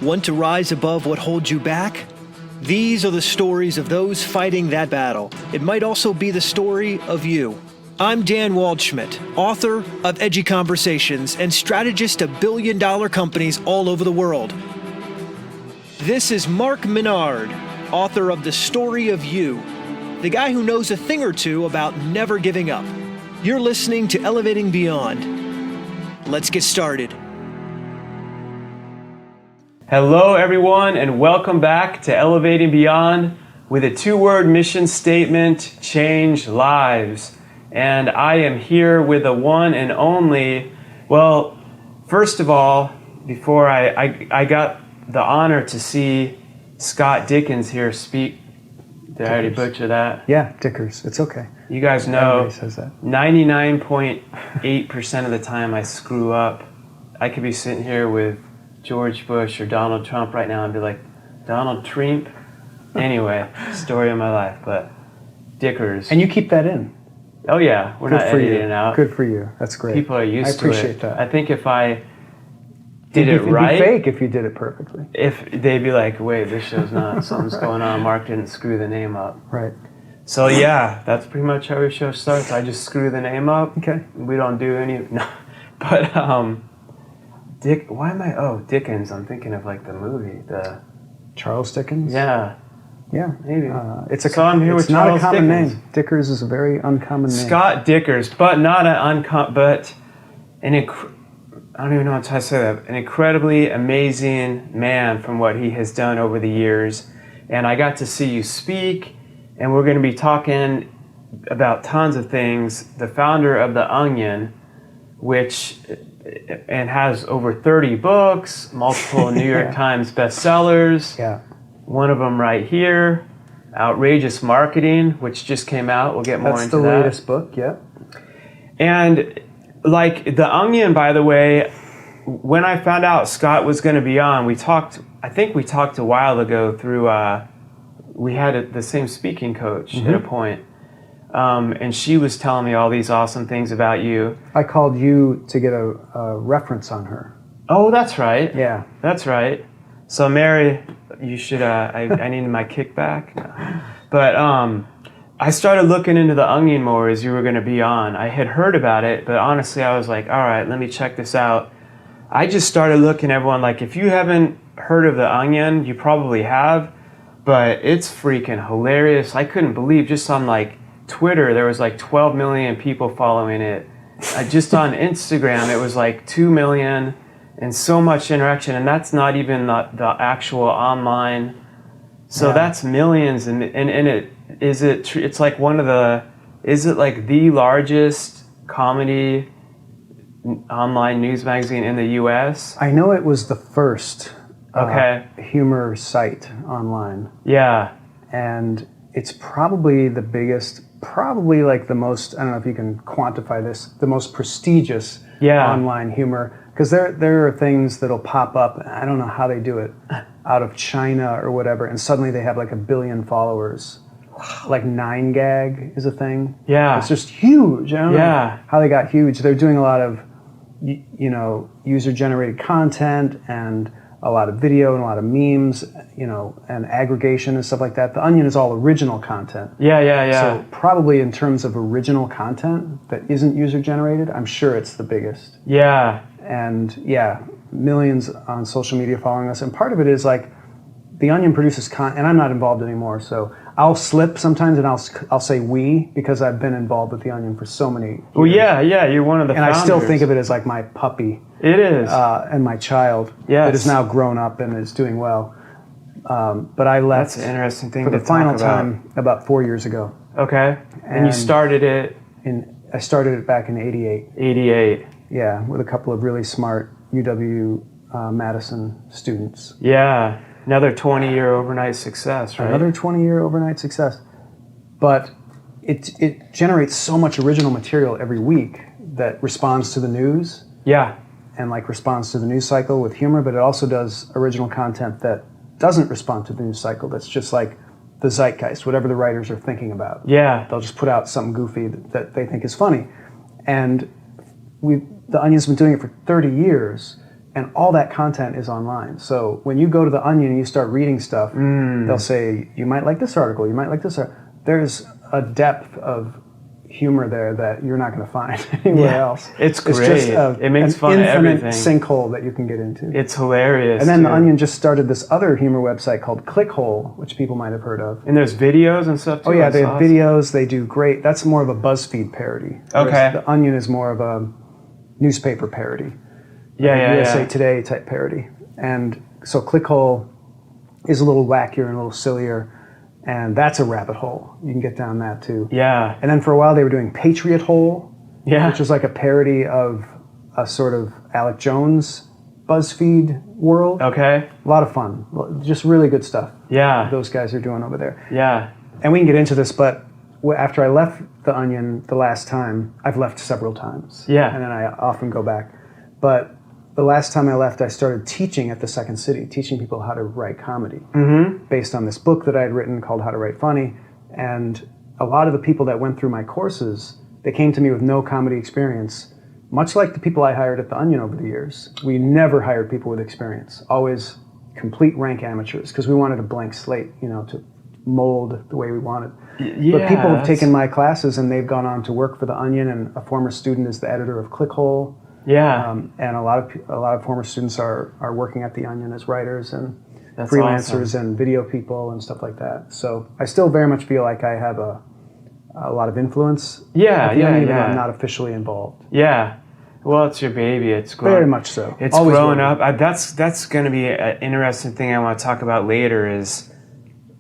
Want to rise above what holds you back? These are the stories of those fighting that battle. It might also be the story of you. I'm Dan Waldschmidt, author of Edgy Conversations and strategist of billion-dollar companies all over the world. This is Mark Minard, author of The Story of You, the guy who knows a thing or two about never giving up. You're listening to Elevating Beyond. Let's get started. Hello everyone, and welcome back to Elevating Beyond with a two-word mission statement: change lives. And I am here with the one and only, well, first of all, before I got the honor to see Scott Dikkers here speak. Did I already butcher that? Yeah, Dikkers. It's okay. You guys know Everybody says that. 99.8% of the time I screw up. I could be sitting here with George Bush or Donald Trump right now and be like, Donald Trump? Anyway, story of my life, but Dikkers. And you keep that in. Oh yeah, we're not editing it out. Good for you. That's great. People are used to it. I appreciate that. I think if I did it It'd right, be fake if you did it perfectly. if they'd be like, wait, this show's not, something's going on. Mark didn't screw the name up. Right. So yeah, that's pretty much how our show starts. I just screw the name up. Okay. We don't do any, no. But Dickens. I'm thinking of like the movie, the Charles Dickens? Yeah, maybe. I'm here with Charles Dickens. It's not a common name. Dikkers is a very uncommon name. Scott Dikkers, but not I don't even know how to say that. An incredibly amazing man from what he has done over the years. And I got to see you speak, and we're going to be talking about tons of things. The founder of The Onion, which and has over 30 books, multiple New York Times bestsellers. Yeah. One of them right here, Outrageous Marketing, which just came out. We'll get more into that. That's the latest book, yeah. And like The Onion, by the way, when I found out Scott was going to be on, I think we talked a while ago through, we had the same speaking coach at a point. And she was telling me all these awesome things about you. I called you to get a reference on her. Oh, that's right. Yeah. That's right. So Mary, you should, I needed my kickback. No. But I started looking into The Onion more as you were going to be on. I had heard about it, but honestly I was like, all right, let me check this out. I just started looking at everyone, like, if you haven't heard of The Onion, you probably have, but it's freaking hilarious. I couldn't believe, just on like Twitter, there was like 12 million people following it. Just on Instagram, it was like 2 million, and so much interaction, and that's not even the actual online. So that's millions, and it's like is it like the largest comedy online news magazine in the U.S.? I know it was the first humor site online. Yeah. And it's probably the biggest, probably like the most, I don't know if you can quantify this, the most prestigious online humor. Because there are things that'll pop up, I don't know how they do it, out of China or whatever, and suddenly they have like 1 billion followers. Like 9gag is a thing. Yeah. It's just huge. I don't know how they got huge. They're doing a lot of, user-generated content and a lot of video and a lot of memes, and aggregation and stuff like that. The Onion is all original content. Yeah. So probably in terms of original content that isn't user-generated, I'm sure it's the biggest. Yeah. And millions on social media following us. And part of it is like, The Onion produces content, and I'm not involved anymore, so I'll slip sometimes and I'll say we, because I've been involved with The Onion for so many years. Well, yeah, you're one of the founders. And I still think of it as like my puppy. It is. And my child that is now grown up and is doing well. But I left. That's an interesting thing for the final time about 4 years ago. Okay. And you started it? I started it back in 88. 88. Yeah, with a couple of really smart UW Madison students. Yeah. Another 20-year overnight success, right? Another 20-year overnight success. But it generates so much original material every week that responds to the news. Yeah. And like responds to the news cycle with humor, but it also does original content that doesn't respond to the news cycle. That's just like the zeitgeist, whatever the writers are thinking about. Yeah. They'll just put out something goofy that they think is funny. And The Onion's been doing it for 30 years. And all that content is online. So when you go to the Onion and you start reading stuff, they'll say, you might like this article, you might like this article. There's a depth of humor there that you're not going to find anywhere else. It's great. Just it makes an fun of infinite everything. sinkhole that you can get into. It's hilarious. And then too. the Onion just started this other humor website called Clickhole, which people might have heard of. And there's videos and stuff too. Oh yeah, I they saw. have videos. They do great. That's more of a BuzzFeed parody. Okay. Whereas the Onion is more of a newspaper parody. Yeah, USA Today type parody. And so Clickhole is a little wackier and a little sillier. And that's a rabbit hole. You can get down that too. Yeah. And then for a while they were doing Patriot Hole, Yeah. which was like a parody of a sort of Alec Jones BuzzFeed world. Okay. A lot of fun. Just really good stuff Yeah. those guys are doing over there. Yeah. And we can get into this, but after I left the Onion the last time, I've left several times. Yeah. And then I often go back. But the last time I left, I started teaching at the Second City, teaching people how to write comedy based on this book that I had written called How to Write Funny. And a lot of the people that went through my courses, they came to me with no comedy experience, much like the people I hired at the Onion over the years. We never hired people with experience, always complete rank amateurs, because we wanted a blank slate, to mold the way we wanted. Yeah, But people have taken my classes and they've gone on to work for the Onion, and a former student is the editor of Clickhole. Yeah. And a lot of former students are working at the Onion as writers and That's freelancers awesome. and video people and stuff like that. So I still very much feel like I have a lot of influence. Yeah, at the yeah, Onion, even though yeah. I'm not officially involved. Yeah. Well, it's your baby. It's grown. Very much so. It's Always grown will up. be. That's going to be an interesting thing I want to talk about later is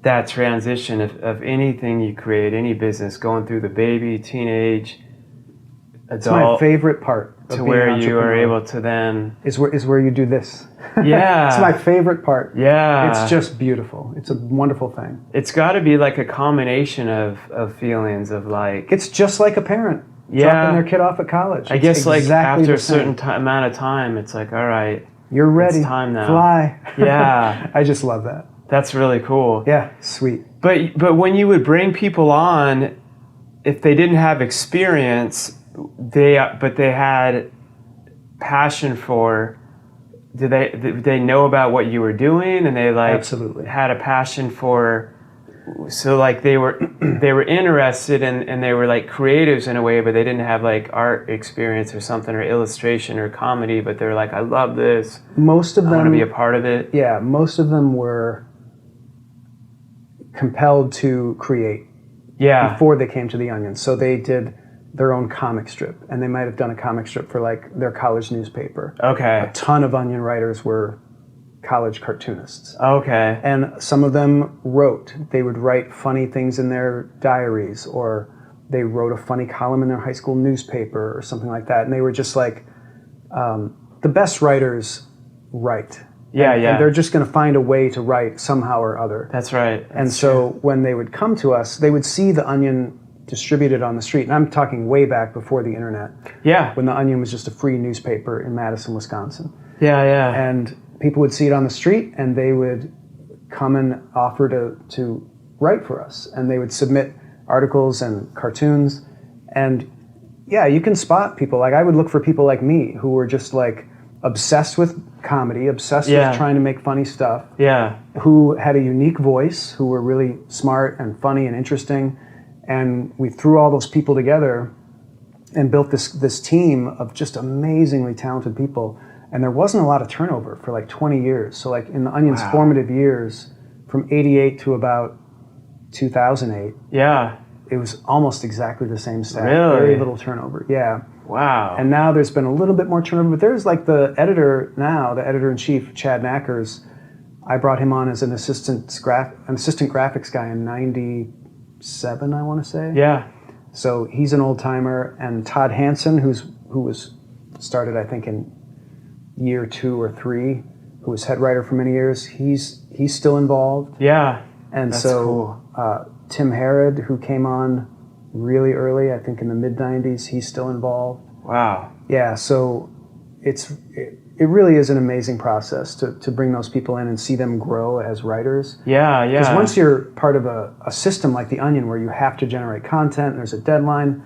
that transition of anything you create, any business, going through the baby, teenage, It's my adult, favorite part of to being where an you are entrepreneur, able to then... is where you do this. Yeah. It's my favorite part. Yeah. It's just beautiful. It's a wonderful thing. It's got to be like a combination of feelings of like... It's just like a parent Yeah. dropping their kid off at college. I It's guess like exactly after the a certain same. amount of time, it's like, all right, You're ready. it's time now. Fly. Yeah. I just love that. That's really cool. Yeah, sweet. But when you would bring people on, if they didn't have experience, they had passion for. Did they know about what you were doing, and they like Absolutely. had a passion for? So like they were interested and they were like creatives in a way, but they didn't have like art experience or something or illustration or comedy. But they were like, I love this. Most of I want to them, be a part of it. yeah, most of them were compelled to create Yeah. before they came to the Onion. So they did their own comic strip, and they might have done a comic strip for like their college newspaper. Okay. A ton of Onion writers were college cartoonists. Okay. And some of them wrote. They would write funny things in their diaries, or they wrote a funny column in their high school newspaper or something like that. And they were just like, the best writers write. Yeah, and, yeah. And they're just going to find a way to write somehow or other. That's right. And so when they would come to us, they would see the Onion distributed on the street. And I'm talking way back before the internet, Yeah. when the Onion was just a free newspaper in Madison, Wisconsin. Yeah, yeah. And people would see it on the street, and they would come and offer to write for us. And they would submit articles and cartoons. And yeah, you can spot people. Like I would look for people like me who were just like obsessed with comedy, obsessed Yeah. with trying to make funny stuff, Yeah. who had a unique voice, who were really smart and funny and interesting. And we threw all those people together and built this team of just amazingly talented people. And there wasn't a lot of turnover for like 20 years. So like in the Onion's Wow. formative years, from 88 to about 2008, Yeah. it was almost exactly the same staff. Really? Very little turnover, yeah. Wow. And now there's been a little bit more turnover, but there's like the editor-in-chief, Chad Nackers. I brought him on as an assistant graphics guy in 97, I want to say. yeah. So he's an old timer, and Todd Hansen, who was started I think in year 2 or 3, who was head writer for many years. He's still involved, Yeah. and That's so cool. Tim Harrod, who came on really early, I think in the mid 90s, he's still involved. Wow. Yeah, so it really is an amazing process to bring those people in and see them grow as writers. Yeah, yeah. Because once you're part of a system like the Onion, where you have to generate content, there's a deadline,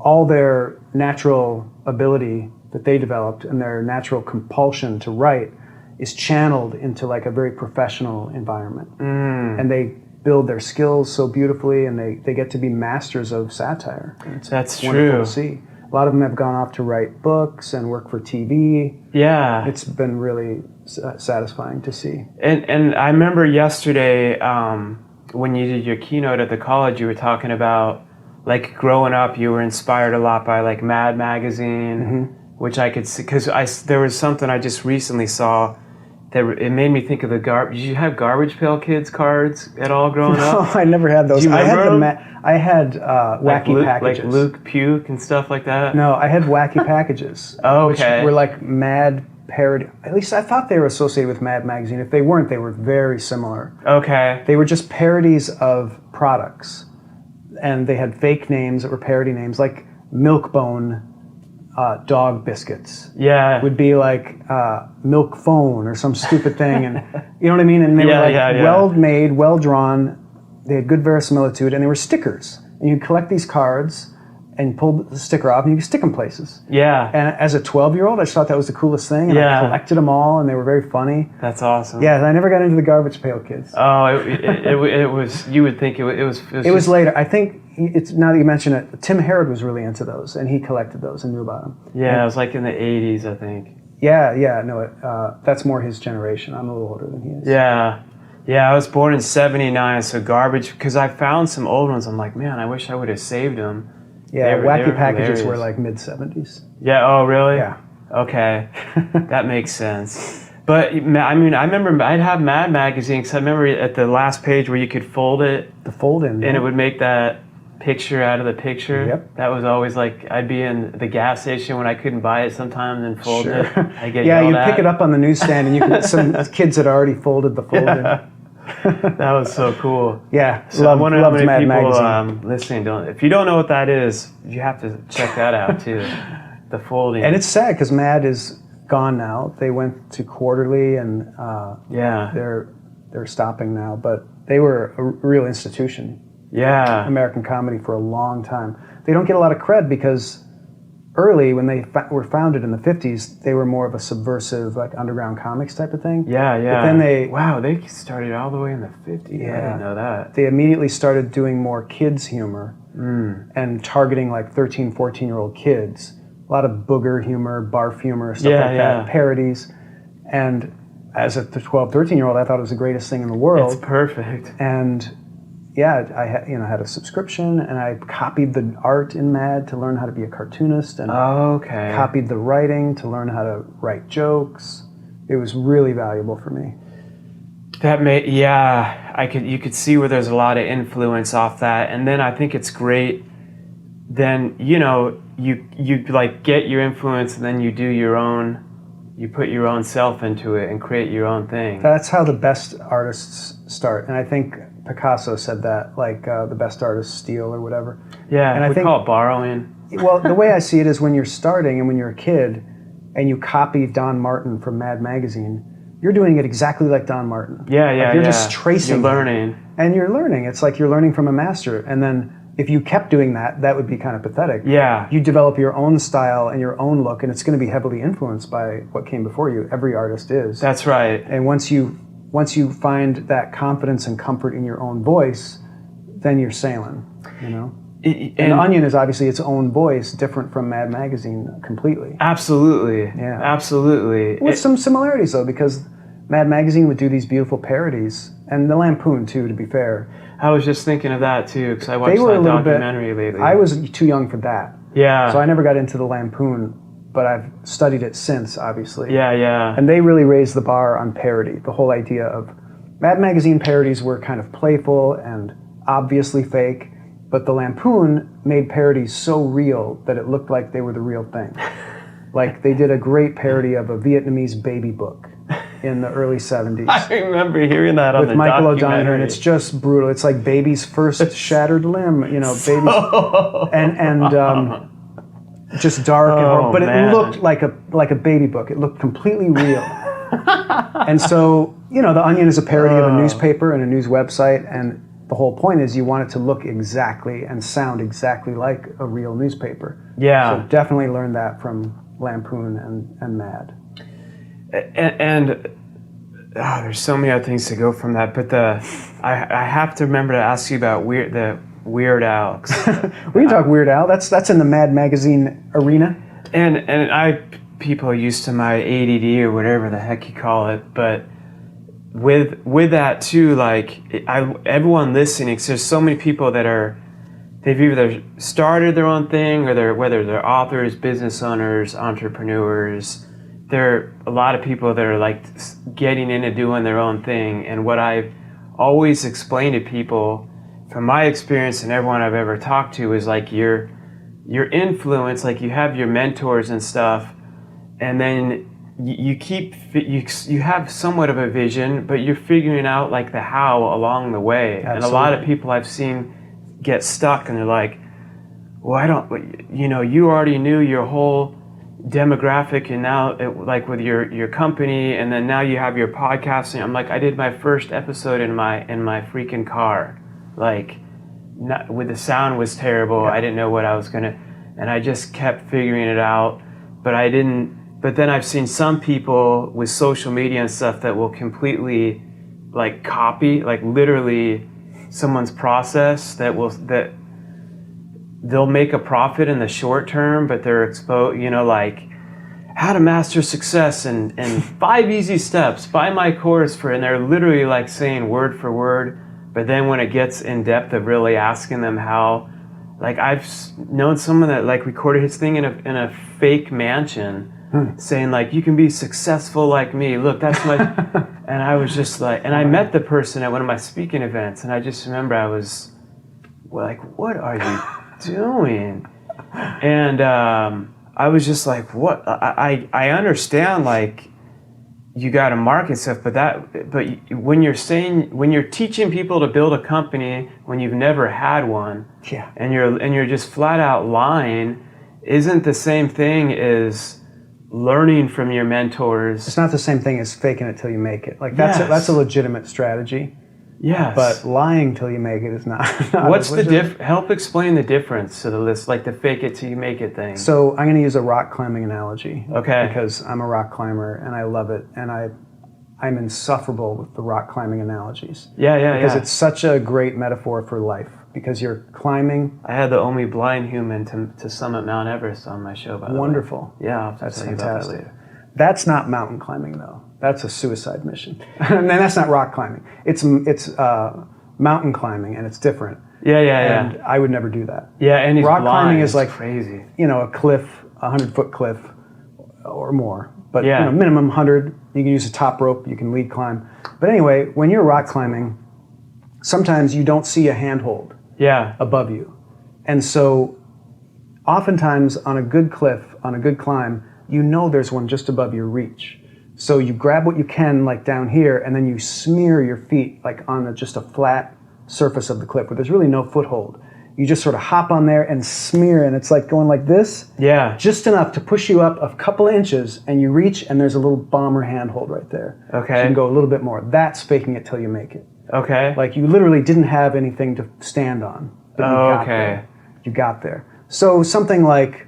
all their natural ability that they developed and their natural compulsion to write is channeled into like a very professional environment. And they build their skills so beautifully, and they get to be masters of satire. That's wonderful true. to see. A lot of them have gone off to write books and work for TV. Yeah. It's been really satisfying to see. And I remember yesterday when you did your keynote at the college, you were talking about like growing up, you were inspired a lot by like Mad Magazine, which I could see, because there was something I just recently saw that it made me think of the garbage. Did you have Garbage Pail Kids cards at all growing up? No, I never had those. Do you remember I had wacky packages. Like Luke Puke and stuff like that? No, I had wacky packages. Okay. Which were like Mad parody. At least I thought they were associated with Mad Magazine. If they weren't, they were very similar. Okay. They were just parodies of products. And they had fake names that were parody names, like Milkbone dog biscuits. Yeah. Would be like Milk Phone or some stupid thing. And you know what I mean? And they were like well-made, well-drawn. They had good verisimilitude, and they were stickers. And you collect these cards and pull the sticker off, and you can stick them places. Yeah. And as a 12-year-old, I just thought that was the coolest thing. And I collected them all, and they were very funny. That's awesome. Yeah, and I never got into the Garbage Pail Kids. Oh, it was. You would think it was. It was later. I think it's now that you mention it. Tim Harrod was really into those, and he collected those and knew about them. Yeah, it was like in the '80s, I think. Yeah. No, that's more his generation. I'm a little older than he is. Yeah. I was born in '79, so garbage. Because I found some old ones. I'm like, man, I wish I would have saved them. Yeah, wacky packages hilarious. were like mid-70s. Yeah. Oh, really? Yeah. Okay, that makes sense. But I mean, I remember I'd have Mad Magazine because I remember at the last page where you could fold it. The fold-in. And it would make that picture out of the picture. Yep. That was always like, I'd be in the gas station when I couldn't buy it sometimes and fold it. I get yeah, yelled you'd pick it up on the newsstand and you could some kids had already folded the fold-in. That was so cool. Yeah, so I wonder how many Mad people listening don't. If you don't know what that is, you have to check that out too. The folding. And it's sad because Mad is gone now. They went to quarterly and they're stopping now. But they were a real institution. Yeah. American comedy for a long time. They don't get a lot of cred because early, when they were founded in the 50s, they were more of a subversive, like underground comics type of thing. Yeah. But then they started all the way in the 50s. Yeah. I didn't know that. They immediately started doing more kids humor and targeting like 13, 14-year-old kids. A lot of booger humor, barf humor, stuff like that, parodies. And as a 12, 13-year-old, I thought it was the greatest thing in the world. It's perfect. And yeah, I had a subscription, and I copied the art in Mad to learn how to be a cartoonist, and copied the writing to learn how to write jokes. It was really valuable for me. You could see where there's a lot of influence off that, and then I think it's great. Then you like get your influence, and then you do your own. You put your own self into it and create your own thing. That's how the best artists start, and I think Picasso said that, like the best artists steal or whatever. Yeah, and I think call it borrowing. Well, the way I see it is when you're starting and when you're a kid and you copy Don Martin from Mad Magazine, you're doing it exactly like Don Martin. You're just tracing. You're learning. And you're learning. It's like you're learning from a master. And then if you kept doing that, that would be kind of pathetic. Yeah. You develop your own style and your own look, and it's going to be heavily influenced by what came before you. Every artist is. That's right. And once you find that confidence and comfort in your own voice, then you're sailing, And Onion is obviously its own voice, different from Mad Magazine completely. Absolutely. Yeah. Absolutely. With some similarities, though, because Mad Magazine would do these beautiful parodies, and the Lampoon, too, to be fair. I was just thinking of that, too, because I watched that documentary lately. I was too young for that. Yeah. So I never got into the Lampoon, but I've studied it since, obviously. Yeah. And they really raised the bar on parody. The whole idea of Mad Magazine parodies were kind of playful and obviously fake, but the Lampoon made parodies so real that it looked like they were the real thing. Like they did a great parody of a Vietnamese baby book in the early 70s. I remember hearing that on the Michael documentary. O'Donoghue, and it's just brutal. It's like baby's first shattered limb, baby's and just dark and horrible. But it looked like a baby book. It looked completely real. And so, The Onion is a parody of a newspaper and a news website, and the whole point is you want it to look exactly and sound exactly like a real newspaper. Yeah. So definitely learned that from Lampoon and Mad. And there's so many other things to go from that, but I have to remember to ask you about the Weird Al. We can talk Weird Al. That's in the Mad Magazine arena. And people are used to my ADD or whatever the heck you call it, but with that too, like everyone listening, because there's so many people that they've either started their own thing or whether they're authors, business owners, entrepreneurs. There are a lot of people that are like getting into doing their own thing. And what I've always explained to people from my experience and everyone I've ever talked to is like your influence, like you have your mentors and stuff, and then you have somewhat of a vision, but you're figuring out like the how along the way. Absolutely. And a lot of people I've seen get stuck and they're like, well, you already knew your whole demographic, and now like with your company, and then now you have your podcasting. I'm like, I did my first episode in my freaking car, like with the sound was terrible. Yeah. I didn't know what I was gonna, and I just kept figuring it out, but then I've seen some people with social media and stuff that will completely like copy, like literally someone's process that they'll make a profit in the short term, but they're exposed, like how to master success and 5 easy steps, buy my course and they're literally like saying word for word. But then when it gets in depth of really asking them how, like I've known someone that like recorded his thing in a fake mansion, saying like, you can be successful like me. Look, that's my, and I was just like, and I met the person at one of my speaking events, and I just remember I was like, what are you doing? And I was just like, what? I understand like you got to market stuff, but when you're teaching people to build a company when you've never had one, yeah, and you're just flat out lying, isn't the same thing as learning from your mentors. It's not the same thing as faking it till you make it. Like that's a legitimate strategy. Yes. But lying till you make it is not. What's the help explain the difference to the list, like the fake it till you make it thing? So I'm going to use a rock climbing analogy. Okay. Because I'm a rock climber and I love it, and I'm insufferable with the rock climbing analogies. Yeah. Because it's such a great metaphor for life. Because you're climbing. I had the only blind human to summit Mount Everest on my show, by the way. Wonderful. Yeah, that's fantastic. That's not mountain climbing, though. That's a suicide mission. And that's not rock climbing. It's mountain climbing, and it's different. Yeah. And I would never do that. Yeah, and he's rock blind. climbing is like crazy. A cliff, 100-foot cliff, or more. But yeah. Minimum 100. You can use a top rope. You can lead climb. But anyway, when you're rock climbing, sometimes you don't see a handhold. Yeah. Above you. And so oftentimes on a good cliff, on a good climb, there's one just above your reach. So you grab what you can like down here, and then you smear your feet like on just a flat surface of the cliff where there's really no foothold. You just sort of hop on there and smear, and it's like going like this. Yeah. Just enough to push you up a couple of inches, and you reach, and there's a little bomber handhold right there. Okay. So you can go a little bit more. That's faking it till you make it. Okay. Like you literally didn't have anything to stand on. But you got there. So something like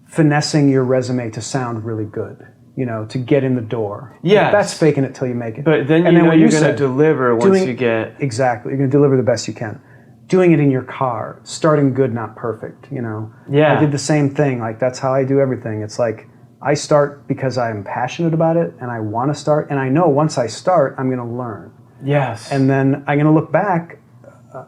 finessing your resume to sound really good, to get in the door. Yeah. That's faking it till you make it. But then you're going to deliver once you get... Exactly. You're going to deliver the best you can. Doing it in your car, starting good, not perfect, Yeah. I did the same thing. Like that's how I do everything. It's like I start because I'm passionate about it and I want to start, and I know once I start, I'm going to learn. Yes. And then I'm going to look back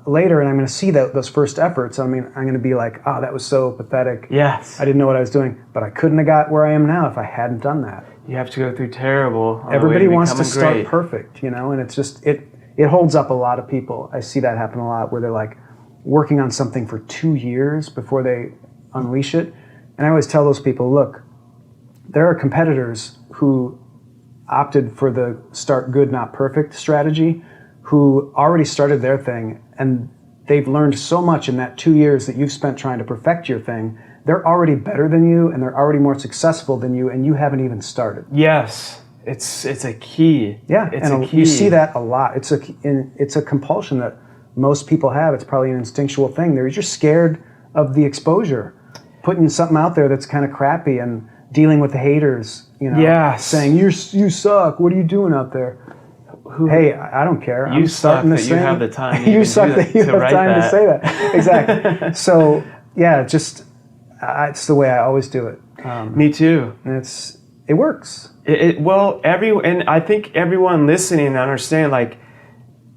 later, and I'm going to see those first efforts. I'm going to be like, oh, that was so pathetic. Yes. I didn't know what I was doing, but I couldn't have got where I am now if I hadn't done that. You have to go through terrible. Everybody wants to start perfect, and it's just, it holds up a lot of people. I see that happen a lot where they're like working on something for 2 years before they unleash it. And I always tell those people, look, there are competitors who opted for the start good, not perfect strategy, who already started their thing, and they've learned so much in that 2 years that you've spent trying to perfect your thing. They're already better than you, and they're already more successful than you, and you haven't even started. Yes, it's a key. Yeah, it's a key. You see that a lot. It's a compulsion that most people have. It's probably an instinctual thing. They're just scared of the exposure. putting something out there that's kind of crappy and dealing with the haters, saying you suck. What are you doing out there? Hey, I don't care. I'm starting this thing. You have the time. You suck that you have time to say that. Exactly. So yeah, just it's the way I always do it. Me too. And it works. And I think everyone listening understand, like,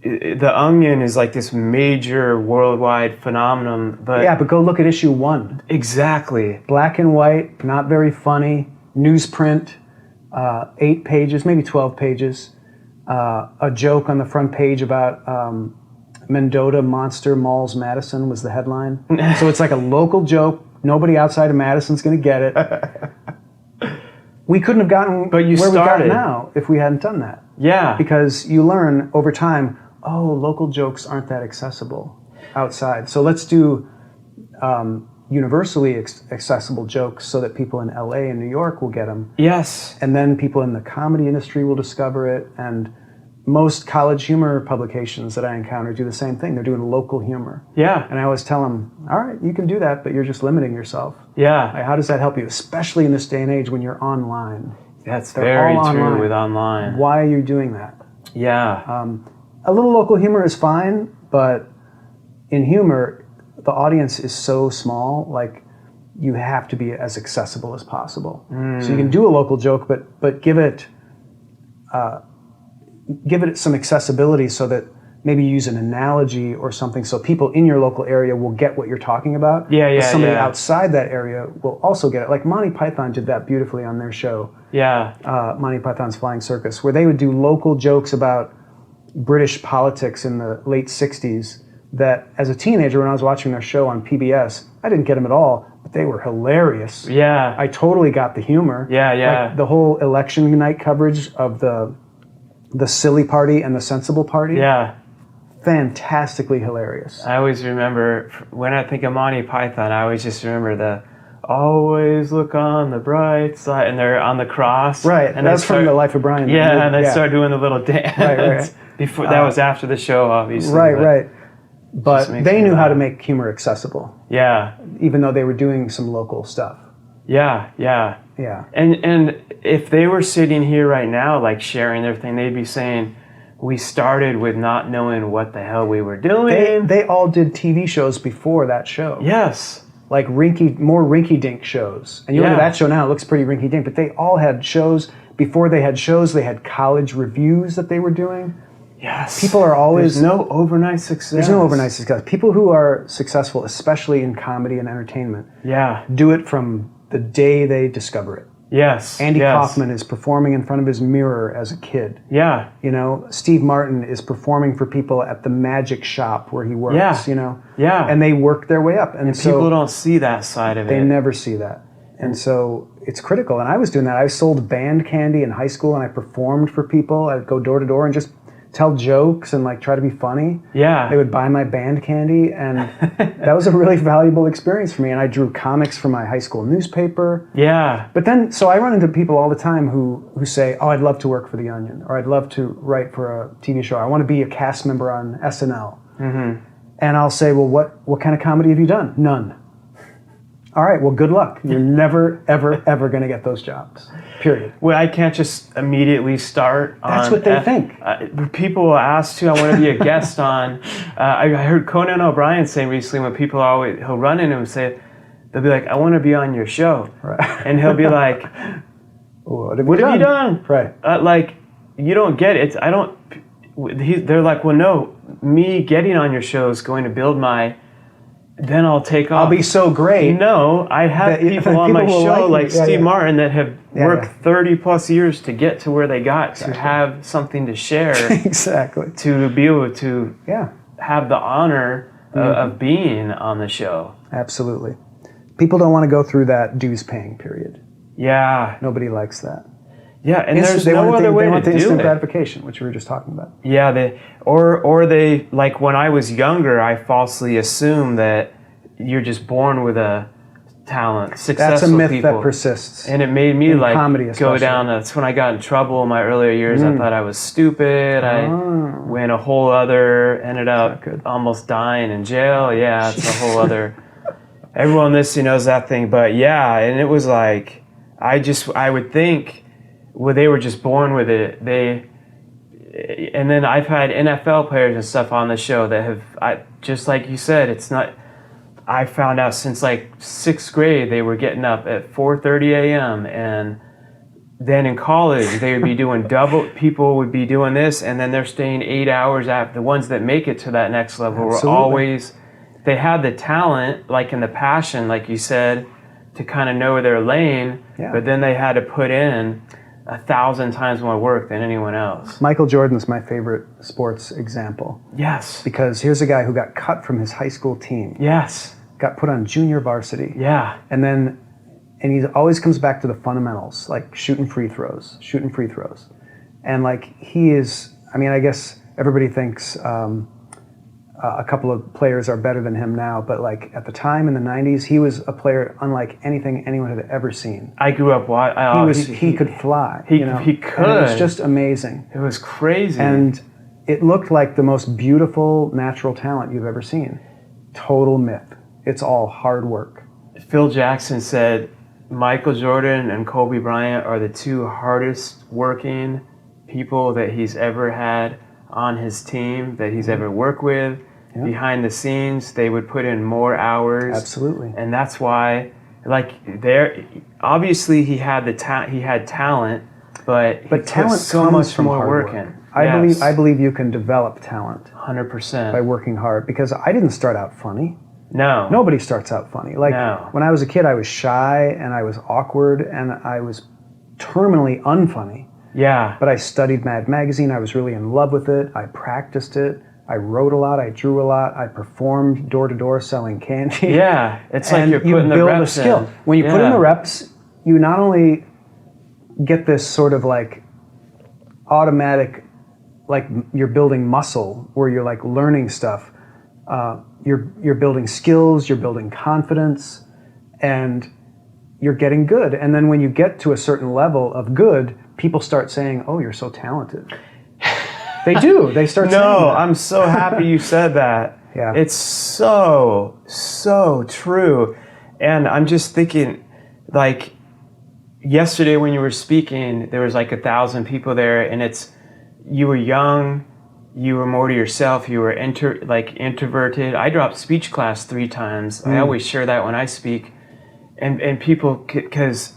the Onion is like this major worldwide phenomenon. But go look at issue 1. Exactly. Black and white, not very funny, newsprint, 8 pages, maybe 12 pages. A joke on the front page about Mendota Monster Mauls Madison was the headline. So it's like a local joke. Nobody outside of Madison's going to get it. We couldn't have gotten where we've gotten now if we hadn't done that. Yeah. Because you learn over time, local jokes aren't that accessible outside. So let's do universally accessible jokes so that people in LA and New York will get them. Yes. And then people in the comedy industry will discover it. And most college humor publications that I encounter do the same thing. They're doing local humor. Yeah. And I always tell them, all right, you can do that, but you're just limiting yourself. Yeah. Like, how does that help you? Especially in this day and age when you're online. That's very true with online. Why are you doing that? Yeah. A little local humor is fine, but in humor, the audience is so small, like you have to be as accessible as possible. So you can do a local joke, but give it some accessibility so that maybe you use an analogy or something so people in your local area will get what you're talking about. Yeah. But somebody outside that area will also get it. Like Monty Python did that beautifully on their show. Yeah. Monty Python's Flying Circus, where they would do local jokes about British politics in the late 60s that as a teenager when I was watching their show on PBS, I didn't get them at all, but they were hilarious. Yeah. I totally got the humor. Yeah. Like the whole election night coverage of the silly party and the sensible party. Yeah. Fantastically hilarious. I always remember, when I think of Monty Python, I always just remember the always look on the bright side, and they're on the cross. Right, and that's from The Life of Brian. Yeah, and they start doing the little dance. Right. Before that was after the show, obviously. Right. But they knew how to make humor accessible. Yeah. Even though they were doing some local stuff. Yeah. And if they were sitting here right now, like sharing their thing, they'd be saying, we started with not knowing what the hell we were doing. They all did TV shows before that show. Yes. Like more rinky-dink shows. And you look at that show now, it looks pretty rinky-dink, but they all had shows. Before they had shows, they had college reviews that they were doing. Yes. People are always... There's no overnight success. There's no overnight success. People who are successful, especially in comedy and entertainment, do it from the day they discover it. Yes. Andy Kaufman is performing in front of his mirror as a kid. Yeah. Steve Martin is performing for people at the magic shop where he works, Yeah. And they work their way up. And so people don't see that side of it. They never see that. And so it's critical. And I was doing that. I sold band candy in high school and I performed for people. I'd go door to door and just tell jokes and like try to be funny. Yeah. They would buy my band candy, and that was a really valuable experience for me. And I drew comics for my high school newspaper. Yeah. But then, so I run into people all the time who say, "Oh, I'd love to work for The Onion," or "I'd love to write for a TV show. I want to be a cast member on SNL." Mm-hmm. And I'll say, "Well, what kind of comedy have you done?" "None." "All right, well, good luck. You're never, ever, ever going to get those jobs. Period." Well, I can't just immediately start on... That's what they think. People will ask too, I want to be a guest on... I heard Conan O'Brien say recently when people he'll run into him and say, they'll be like, "I want to be on your show." Right. And he'll be like, what have you done? Right. Like, you don't get it. They're like, "Well, no, me getting on your show is going to build my... Then I'll take off. I'll be so great." No, I have people on my show like Steve Martin that have worked 30 plus years to get to where they got, to have something to share. Exactly. To be able to have the honor of being on the show. Absolutely. People don't want to go through that dues paying period. Yeah. Nobody likes that. Yeah, and there's no other way to do it. They want the instant gratification, which we were just talking about. Yeah, they like when I was younger, I falsely assumed that you're just born with a talent. Successful That's a myth people. that persists. And it made me like comedy go down. That's when I got in trouble in my earlier years. I thought I was stupid. I went a whole other, ended up almost dying in jail. Yeah, it's a whole other. everyone listening knows that thing. But yeah, and it was like, I would think, well, they were just born with it. And then I've had NFL players and stuff on the show that have, just like you said, it's not, I found out since like 6th grade, they were getting up at 4:30 a.m. And then in college, they would be doing people would be doing this, and then they're staying 8 hours after. The ones that make it to that next level were always, they had the talent, like in the passion, like you said, to kind of know their lane, but then they had to put in 1,000 times more work than anyone else. Michael Jordan's my favorite sports example. Yes. Because here's a guy who got cut from his high school team. Yes. Got put on junior varsity. Yeah. And he always comes back to the fundamentals, like shooting free throws. And like he is, I mean, I guess everybody thinks a couple of players are better than him now, but like at the time in the 90s, he was a player unlike anything anyone had ever seen. I grew up he could fly. He could. And it was just amazing. It was crazy. And it looked like the most beautiful natural talent you've ever seen. Total myth. It's all hard work. Phil Jackson said Michael Jordan and Kobe Bryant are the two hardest working people that he's ever had on his team, that he's ever worked with. Yeah. Behind the scenes, they would put in more hours. Absolutely. And that's why, like, obviously he had talent, but talent so comes much from more hard work work. in. I believe you can develop talent 100% by working hard, because I didn't start out funny. No. Nobody starts out funny. Like when I was a kid, I was shy and I was awkward and I was terminally unfunny. Yeah. But I studied Mad Magazine. I was really in love with it. I practiced it. I wrote a lot. I drew a lot. I performed door to door selling candy. Yeah. It's like you're putting the reps in. Skill. When you put in the reps, you not only get this sort of like automatic, like you're building muscle where you're like learning stuff. You're building skills. You're building confidence, and you're getting good. And then when you get to a certain level of good, people start saying, "Oh, you're so talented." They do. They start saying that. No, I'm so happy you said that. Yeah. It's so true. And I'm just thinking, like, yesterday when you were speaking, there was like 1,000 people there, and you were young, you were more to yourself, you were introverted. I dropped speech class 3 times. I always share that when I speak. And people, because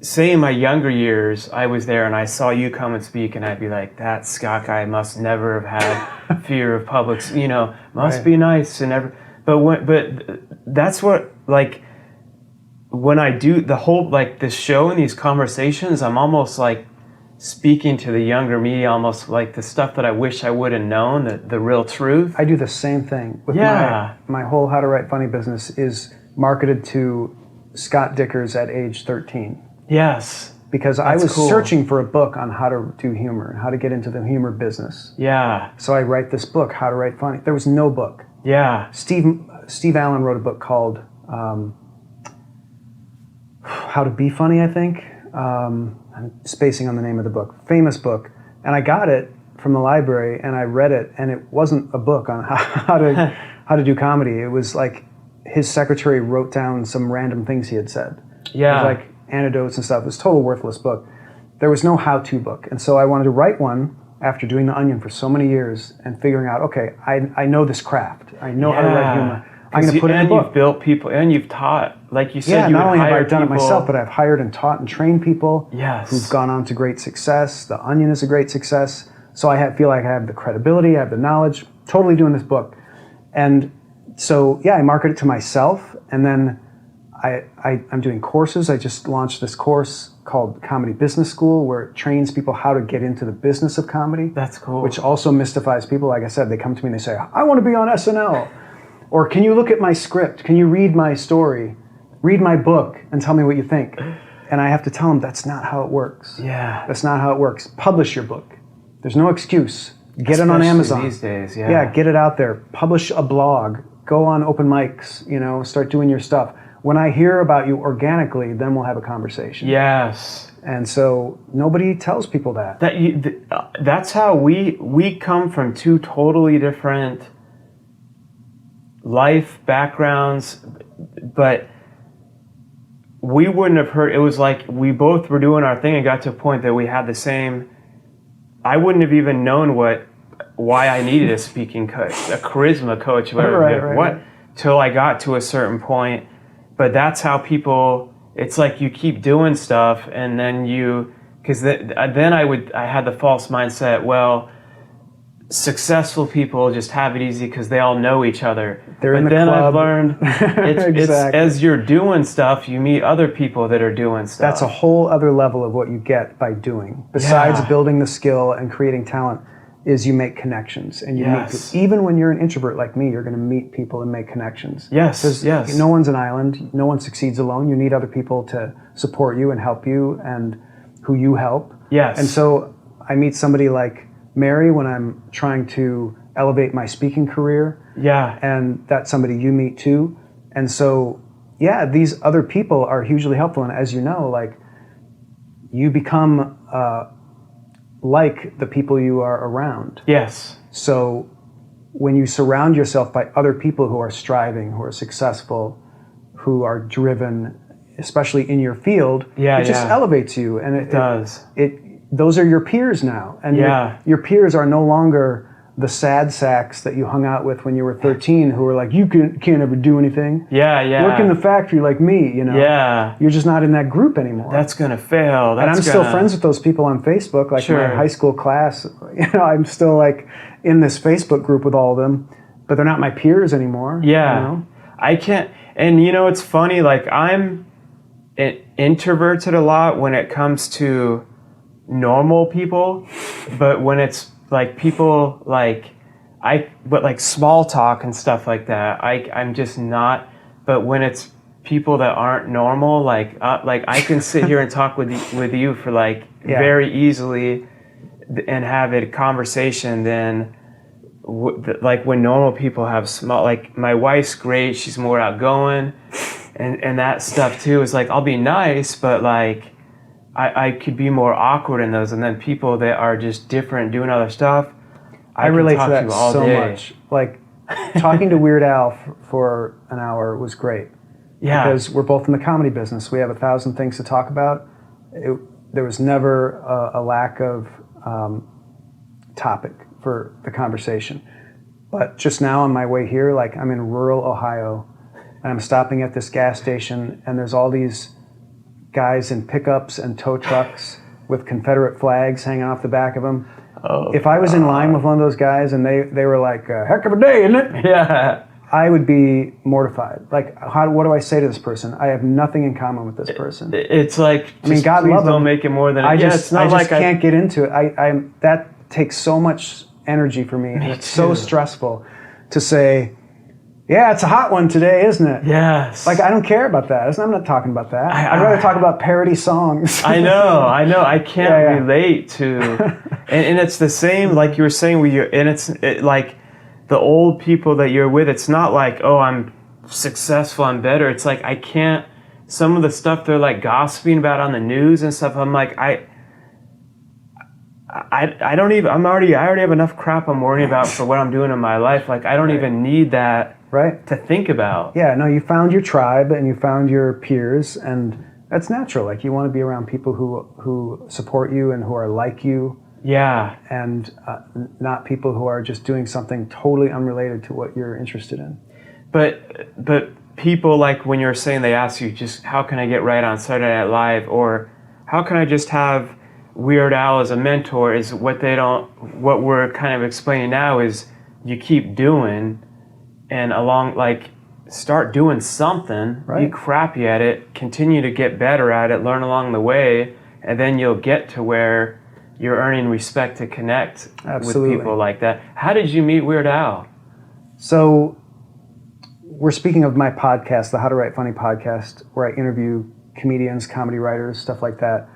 say in my younger years, I was there and I saw you come and speak, and I'd be like, that Scott guy must never have had fear of public, must be nice and never. But that's what, like, when I do the whole, like, this show and these conversations, I'm almost like speaking to the younger me, almost like the stuff that I wish I would have known, the real truth. I do the same thing with my whole How to Write Funny business is marketed to Scott Dikkers at age 13. Yes. Because I was searching for a book on how to do humor and how to get into the humor business. Yeah. So I write this book, How to Write Funny. There was no book. Yeah. Steve Allen wrote a book called How to Be Funny, I think. I'm spacing on the name of the book. Famous book. And I got it from the library and I read it, and it wasn't a book on how to do comedy. It was like his secretary wrote down some random things he had said. Yeah. It was like anecdotes and stuff. It was a total worthless book. There was no how-to book. And so I wanted to write one after doing The Onion for so many years and figuring out, okay, I know this craft. I know how to write humor. I'm going to put it in a book. And you've built people, and you've taught, like you said, not only have I done it myself, but I've hired and taught and trained people who've gone on to great success. The Onion is a great success. So I feel like I have the credibility, I have the knowledge, totally doing this book. And so, I market it to myself, and then I'm doing courses. I just launched this course called Comedy Business School, where it trains people how to get into the business of comedy. That's cool. Which also mystifies people. Like I said, they come to me and they say, I want to be on SNL. Or can you look at my script? Can you read my story? Read my book and tell me what you think. And I have to tell them that's not how it works. Yeah. That's not how it works. Publish your book. There's no excuse. Get it on Amazon. These days, Yeah, get it out there. Publish a blog. Go on open mics, start doing your stuff. When I hear about you organically, then we'll have a conversation. Yes. And so nobody tells people that. That's how we come from two totally different life backgrounds, but we wouldn't have heard. It was like we both were doing our thing and got to a point that we had the same. I wouldn't have even known why I needed a speaking coach, a charisma coach, whatever, till I got to a certain point. But that's how people. It's like you keep doing stuff, and then because then I had the false mindset. Well, successful people just have it easy because they all know each other. They're in the then club. I've learned Exactly. it's as you're doing stuff, you meet other people that are doing stuff. That's a whole other level of what you get by doing. Besides building the skill and creating talent, is you make connections. And you meet, even when you're an introvert like me, you're going to meet people and make connections. Yes. No one's an island. No one succeeds alone. You need other people to support you and help you, and who you help. Yes. And so I meet somebody like Mary when I'm trying to elevate my speaking career. Yeah. And that's somebody you meet too. And so, these other people are hugely helpful. And as you know, like, you become like the people you are around. Yes. So when you surround yourself by other people who are striving, who are successful, who are driven, especially in your field, it just elevates you. And it does. Those are your peers now. And your peers are no longer the sad sacks that you hung out with when you were 13 who were like, you can't ever do anything. Work in the factory like me, you know. You're just not in that group anymore. That's going to fail. And I'm still friends with those people on Facebook, like my high school class. You know, I'm still like in this Facebook group with all of them, but they're not my peers anymore. You know? I can't, and you know, it's funny, like I'm introverted a lot when it comes to normal people, but when it's like people like small talk and stuff like that, I'm just not. But when it's people that aren't normal, like I can sit here and talk with you for very easily and have a conversation. Then like when normal people have small, like my wife's great, she's more outgoing, and that stuff too is like I'll be nice, but like I could be more awkward in those, and then people that are just different doing other stuff, I relate to that so much. Like talking to Weird Al for an hour was great. Because we're both in the comedy business. We have 1,000 things to talk about. There was never a lack of topic for the conversation. But just now on my way here, like I'm in rural Ohio, and I'm stopping at this gas station, and there's all these guys in pickups and tow trucks with Confederate flags hanging off the back of them. If I was in line with one of those guys and they were like, heck of a day, isn't it? Yeah. I would be mortified. Like, what do I say to this person? I have nothing in common with this person. It's like, I mean, God love them. Don't make it more than I just can't get into it. That takes so much energy for me. And it's so stressful to say, yeah, it's a hot one today, isn't it? Yes. Like, I don't care about that. I'm not talking about that. I'd rather talk about parody songs. I know. I can't relate to, and it's the same, like you were saying with and it's like the old people that you're with, it's not like, oh, I'm successful, I'm better. It's like, I can't, some of the stuff they're like gossiping about on the news and stuff, I'm like, I don't even, I already have enough crap I'm worrying about for what I'm doing in my life. Like, I don't even need that to think about. Yeah, no, you found your tribe and you found your peers, and that's natural. Like, you want to be around people who support you and who are like you. Yeah. And not people who are just doing something totally unrelated to what you're interested in. But people, like when you're saying, they ask you just, how can I get right on Saturday Night Live, or how can I just have Weird Al as a mentor, is what we're kind of explaining now is you keep doing, and start doing something, be crappy at it, continue to get better at it, learn along the way, and then you'll get to where you're earning respect to connect with people like that. How did you meet Weird Al? So we're speaking of my podcast, the How to Write Funny podcast, where I interview comedians, comedy writers, stuff like that.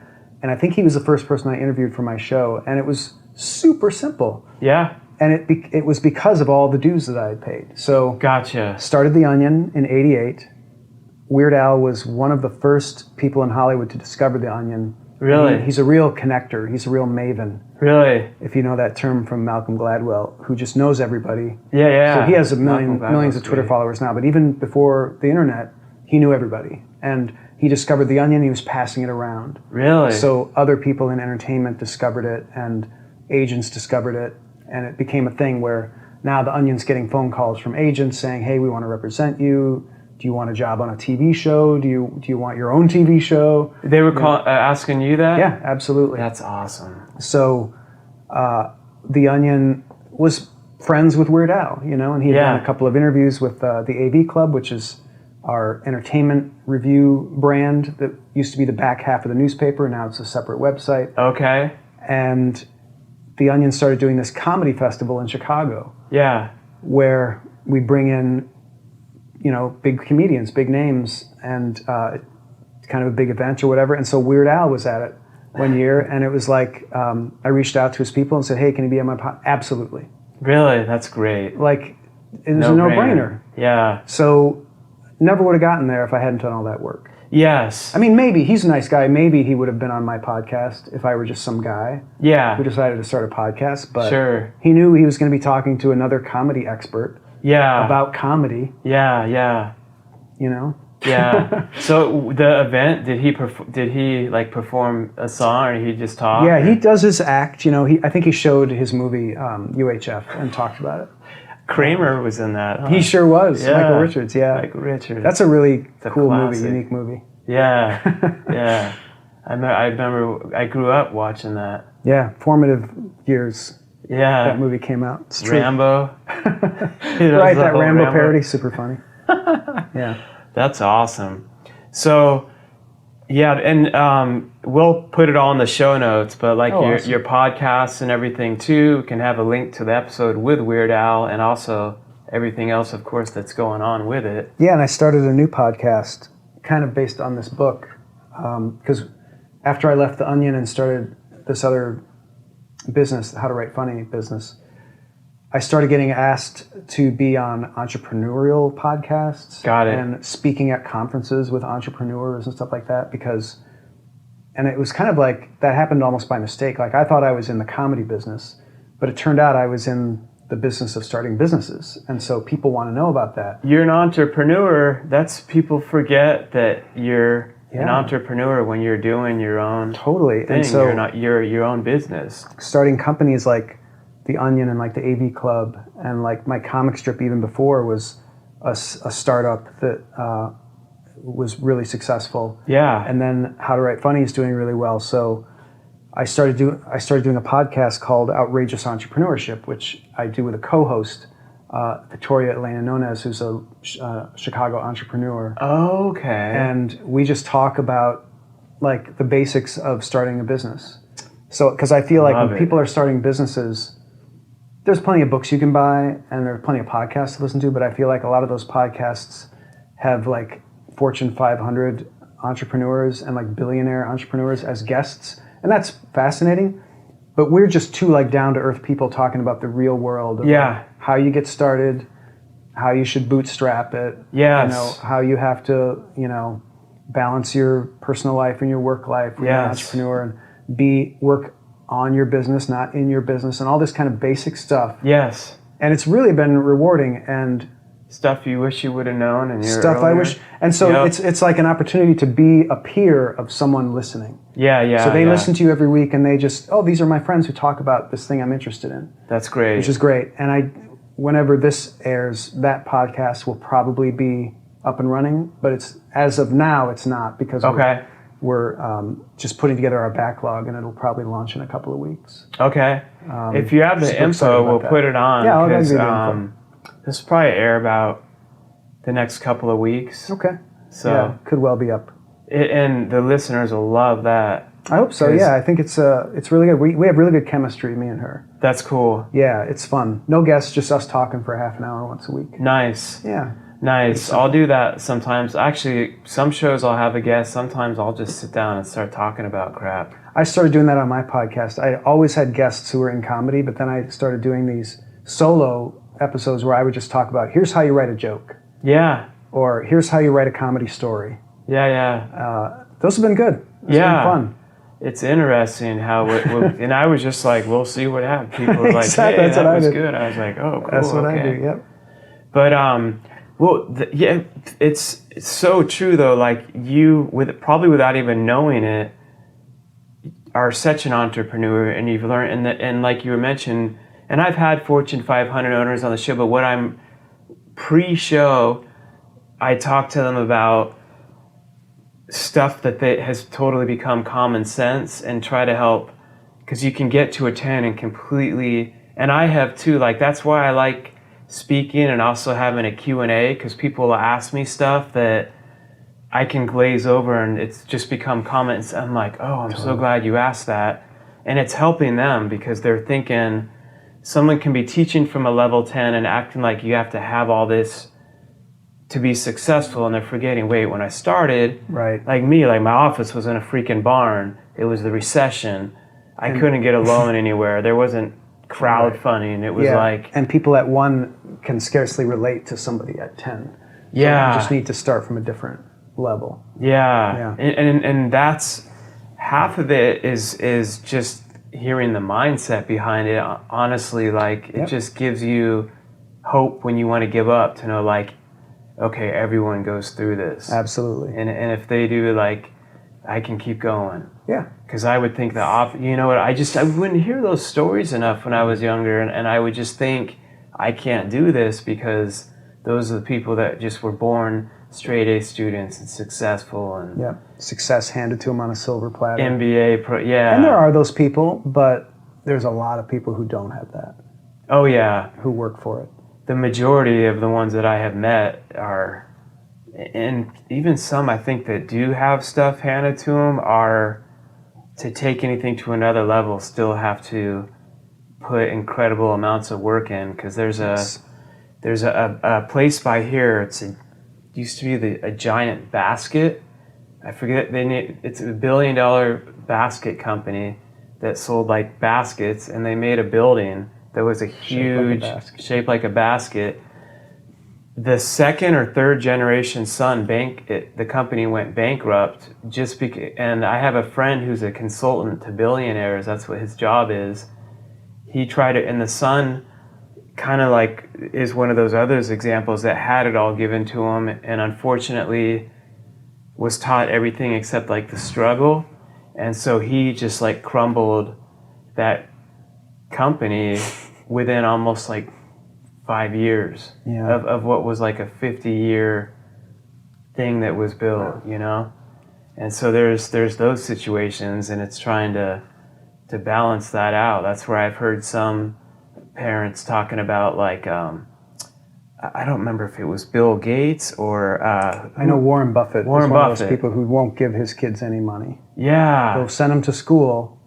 And I think he was the first person I interviewed for my show, and it was super simple. Yeah. And it was because of all the dues that I had paid. So gotcha. Started The Onion in '88. Weird Al was one of the first people in Hollywood to discover The Onion. Really? He's a real connector. He's a real maven. Really? If you know that term from Malcolm Gladwell, who just knows everybody. Yeah. So he has millions of Twitter followers now, but even before the internet, he knew everybody. And he discovered The Onion, he was passing it around. Really? So other people in entertainment discovered it, and agents discovered it, and it became a thing where now The Onion's getting phone calls from agents saying, hey, we want to represent you. Do you want a job on a TV show? Do you want your own TV show? They were asking you that? Yeah, absolutely. That's awesome. So The Onion was friends with Weird Al, and he had done a couple of interviews with the AV Club, which is our entertainment review brand that used to be the back half of the newspaper. Now it's a separate website. Okay. And The Onion started doing this comedy festival in Chicago. Yeah. Where we bring in big comedians, big names, and it's kind of a big event or whatever. And so Weird Al was at it one year, and it was like, I reached out to his people and said, hey, can you be on my podcast? Absolutely. Really? That's great. Like, it was a no-brainer. Yeah. So never would have gotten there if I hadn't done all that work. Yes. I mean, maybe, he's a nice guy. Maybe he would have been on my podcast if I were just some guy who decided to start a podcast. But he knew he was going to be talking to another comedy expert. Yeah. About comedy. Yeah. Yeah. So the event, did he perform a song, or he just talk? Yeah, he does his act. I think he showed his movie UHF and talked about it. Kramer was in that. Huh? He sure was. Yeah. Michael Richards. Yeah. Michael Richards. That's a really cool classic movie, unique movie. Yeah. Yeah. I remember I grew up watching that. Yeah, formative years. Yeah. That movie came out. It's true. Rambo. Right, that Rambo parody, super funny. Yeah. That's awesome. So, yeah, and we'll put it all in the show notes, but awesome. Your podcasts and everything too can have a link to the episode with Weird Al, and also everything else, of course, that's going on with it. Yeah, and I started a new podcast kind of based on this book, because after I left The Onion and started this other business, the How to Write Funny business, I started getting asked to be on entrepreneurial podcasts. Got it. And speaking at conferences with entrepreneurs and stuff like that, and it was kind of like, that happened almost by mistake. Like, I thought I was in the comedy business, but it turned out I was in the business of starting businesses. And so people want to know about that. You're an entrepreneur. People forget that you're an entrepreneur when you're doing your own thing. And so you're your own business. Starting companies like The Onion and like the AV Club, and like my comic strip even before was a startup that was really successful. Yeah. And then How to Write Funny is doing really well. So I started doing a podcast called Outrageous Entrepreneurship, which I do with a co-host, Victoria Elena Nunez, who's a Chicago entrepreneur. Okay. And we just talk about like the basics of starting a business. So, because I feel like when people are starting businesses, there's plenty of books you can buy and there are plenty of podcasts to listen to, but I feel like a lot of those podcasts have like Fortune 500 entrepreneurs and like billionaire entrepreneurs as guests, and that's fascinating. But we're just two like down to earth people talking about the real world of like, how you get started, how you should bootstrap it, how you have to, balance your personal life and your work life when you're an entrepreneur, and work on your business, not in your business, and all this kind of basic stuff. Yes. And it's really been rewarding, and stuff you wish you would have known, and stuff earlier. I wish. And so it's like an opportunity to be a peer of someone listening. Yeah. So they listen to you every week, and they just, these are my friends who talk about this thing I'm interested in. That's great. Which is great. And whenever this airs, that podcast will probably be up and running, but as of now, it's not, because we're just putting together our backlog, and it'll probably launch in a couple of weeks. Okay. If you have the info, we'll put it on. Yeah, I'll give you the info. This will probably air about the next couple of weeks. Okay. So could well be up. And the listeners will love that. I hope so. Yeah, I think it's really good. We have really good chemistry, me and her. That's cool. Yeah, it's fun. No guests, just us talking for half an hour once a week. Nice. Yeah. Nice. I'll do that sometimes. Actually, some shows I'll have a guest. Sometimes I'll just sit down and start talking about crap. I started doing that on my podcast. I always had guests who were in comedy, but then I started doing these solo episodes where I would just talk about, here's how you write a joke. Yeah. Or here's how you write a comedy story. Yeah. Those have been good. It's been fun. it's interesting how and I was just like, we'll see what happens. People were like, Exactly, hey, that's what that I was did. good. I was like, oh, cool. That's what okay. I do. Yep. But it's so true though. Like you, probably without even knowing it, are such an entrepreneur, and you've learned. And like you mentioned, and I've had Fortune 500 owners on the show, but when I'm pre-show, I talk to them about stuff that has totally become common sense and try to help, because you can get to a 10 and completely, and I have too, like that's why I like speaking and also having a Q&A, because people will ask me stuff that I can glaze over and it's just become comments. I'm like, oh, I'm so glad you asked that. And it's helping them because they're thinking someone can be teaching from a level 10 and acting like you have to have all this to be successful, and they're forgetting, wait, when I started, right, like me, like my office was in a freaking barn. It was the recession. I couldn't get a loan anywhere. There wasn't crowdfunding. It was like... And people at 1 can scarcely relate to somebody at 10. So yeah. you just need to start from a different level. Yeah. And that's... half of it is just hearing the mindset behind it. Honestly, like, it just gives you hope when you want to give up, to know, like, okay, everyone goes through this. Absolutely. And if they do, like, I can keep going. Yeah. Because I would think you know what, I wouldn't hear those stories enough when I was younger, and I would just think, I can't do this, because those are the people that just were born straight A students and successful, and success handed to them on a silver platter. MBA, And there are those people, but there's a lot of people who don't have that. Oh yeah. Who work for it. The majority of the ones that I have met are, and even some I think that do have stuff handed to them, are, to take anything to another level, still have to put incredible amounts of work in, because there's a place by here, it used to be a giant basket. I forget, it's $1 billion basket company that sold like baskets, and they made a building that was a huge, shaped like a basket. The second or third generation son, the company went bankrupt just because, and I have a friend who's a consultant to billionaires, that's what his job is. He tried it, and the son kind of like is one of those other examples that had it all given to him, and unfortunately was taught everything except like the struggle. And so he just like crumbled that company within almost like 5 years of what was like a 50-year thing that was built, you know? And so there's those situations, and it's trying to balance that out. That's where I've heard some parents talking about, like, I don't remember if it was Bill Gates or... I know Warren Buffett. Warren Buffett. One of Buffett. those people who won't give his kids any money. Yeah. They'll send them to school,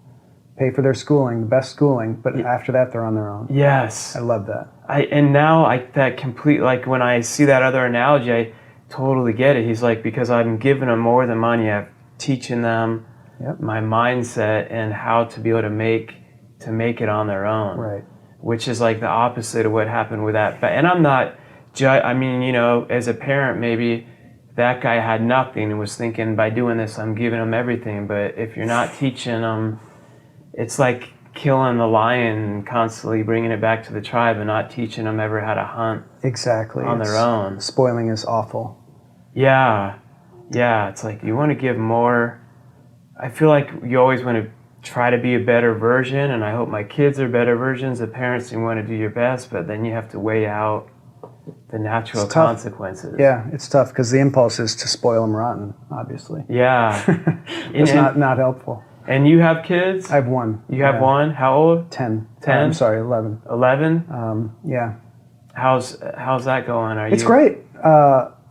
pay for their schooling, the best schooling, but after that they're on their own. Yes. I love that. Like when I see that other analogy, I totally get it. He's like, because I'm giving them more than money, I'm teaching them my mindset and how to be able to make it on their own. Right. Which is like the opposite of what happened with that. And I'm not, I mean, you know, as a parent, maybe that guy had nothing and was thinking, by doing this, I'm giving him everything. But if you're not teaching them, it's like killing the lion and constantly bringing it back to the tribe and not teaching them ever how to hunt on their own. Spoiling is awful. Yeah. It's like you want to give more. I feel like you always want to try to be a better version, and I hope my kids are better versions of parents. You want to do your best, but then you have to weigh out the natural consequences. Yeah, it's tough because the impulse is to spoil them rotten, obviously. Yeah. It's not helpful. And you have kids? I have one. You have one? How old? 10. 10? I'm sorry, 11. 11? Yeah. How's that going? It's great.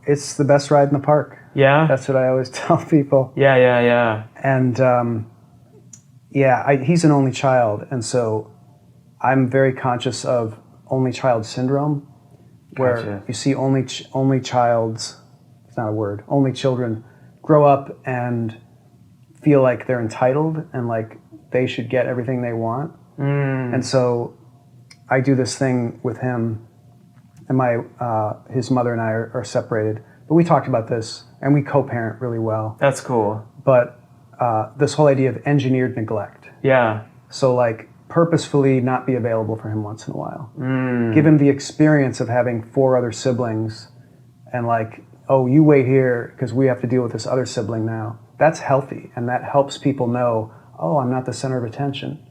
It's the best ride in the park. Yeah? That's what I always tell people. Yeah. And he's an only child, and so I'm very conscious of only child syndrome, where you see only child's, it's not a word, only children grow up and feel like they're entitled and like they should get everything they want. And so I do this thing with him, and his mother and I are separated, but we talked about this, and we co-parent really well. That's cool. But this whole idea of engineered neglect. Yeah. So like purposefully not be available for him once in a while. Give him the experience of having 4 other siblings and like, oh, you wait here because we have to deal with this other sibling now. That's healthy, and that helps people know, oh, I'm not the center of attention.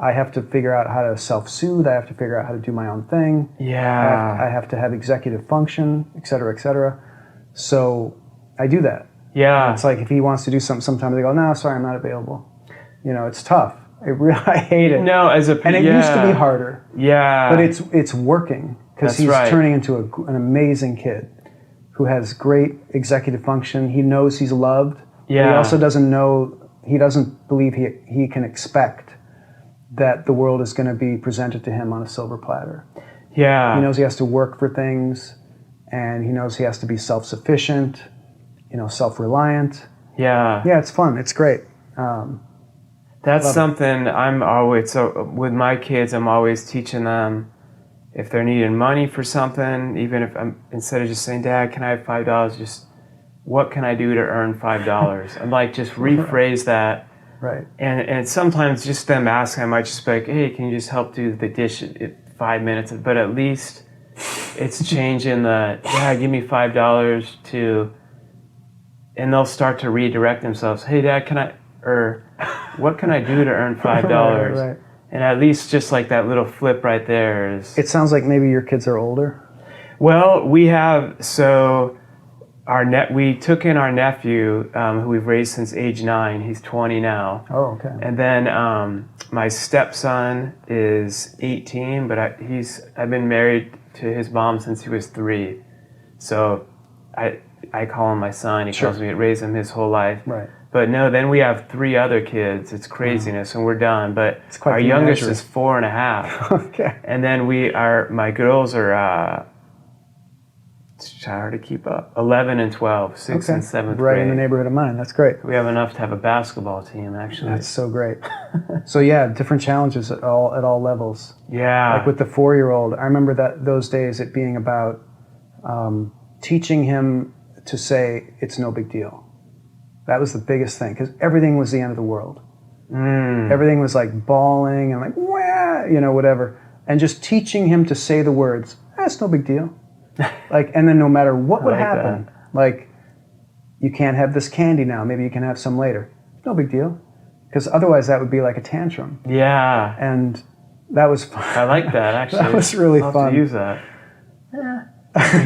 I have to figure out how to self-soothe. I have to figure out how to do my own thing. Yeah. I have to have executive function, et cetera, et cetera. So I do that. Yeah. It's like if he wants to do something, sometimes they go, no, sorry, I'm not available. You know, it's tough. I hate it. No, and it used to be harder. Yeah. But it's working because he's turning into an amazing kid who has great executive function. He knows he's loved. Yeah. But he also doesn't believe he can expect that the world is going to be presented to him on a silver platter. Yeah. He knows he has to work for things, and he knows he has to be self-sufficient, self-reliant. Yeah. Yeah, it's fun. It's great. That's something with my kids, I'm always teaching them if they're needing money for something, even if instead of just saying, Dad, can I have $5? Just, what can I do to earn $5? I'm like, just rephrase that. Right. And sometimes just them asking, I might just be like, hey, can you just help do the dish in 5 minutes? But at least it's changing give me $5 to, and they'll start to redirect themselves. Hey, Dad, what can I do to earn $5? Right. And at least just like that little flip right there is. It sounds like maybe your kids are older. Well, we took in our nephew, who we've raised since age 9. He's 20 now. Oh, okay. And then my stepson is 18, but I've been married to his mom since he was 3. So I call him my son. He calls me, raised him his whole life. Right. But no, then we have 3 other kids. It's craziness, and we're done. But our youngest is 4.5. Okay. And then my girls are, it's hard to keep up, 11 and 12, 6th and 7th grade. Right in the neighborhood of mine. That's great. We have enough to have a basketball team, actually. That's so great. So yeah, different challenges at all levels. Yeah. Like with the 4-year-old, I remember those days it being about teaching him to say it's no big deal. That was the biggest thing, because everything was the end of the world. Everything was like bawling and like, wah, whatever. And just teaching him to say the words, it's no big deal. Like, and then no matter what would happen, like, you can't have this candy now, maybe you can have some later. No big deal. Because otherwise that would be like a tantrum. Yeah. And that was fun. I like that, actually. That was really I'll fun. have to use that.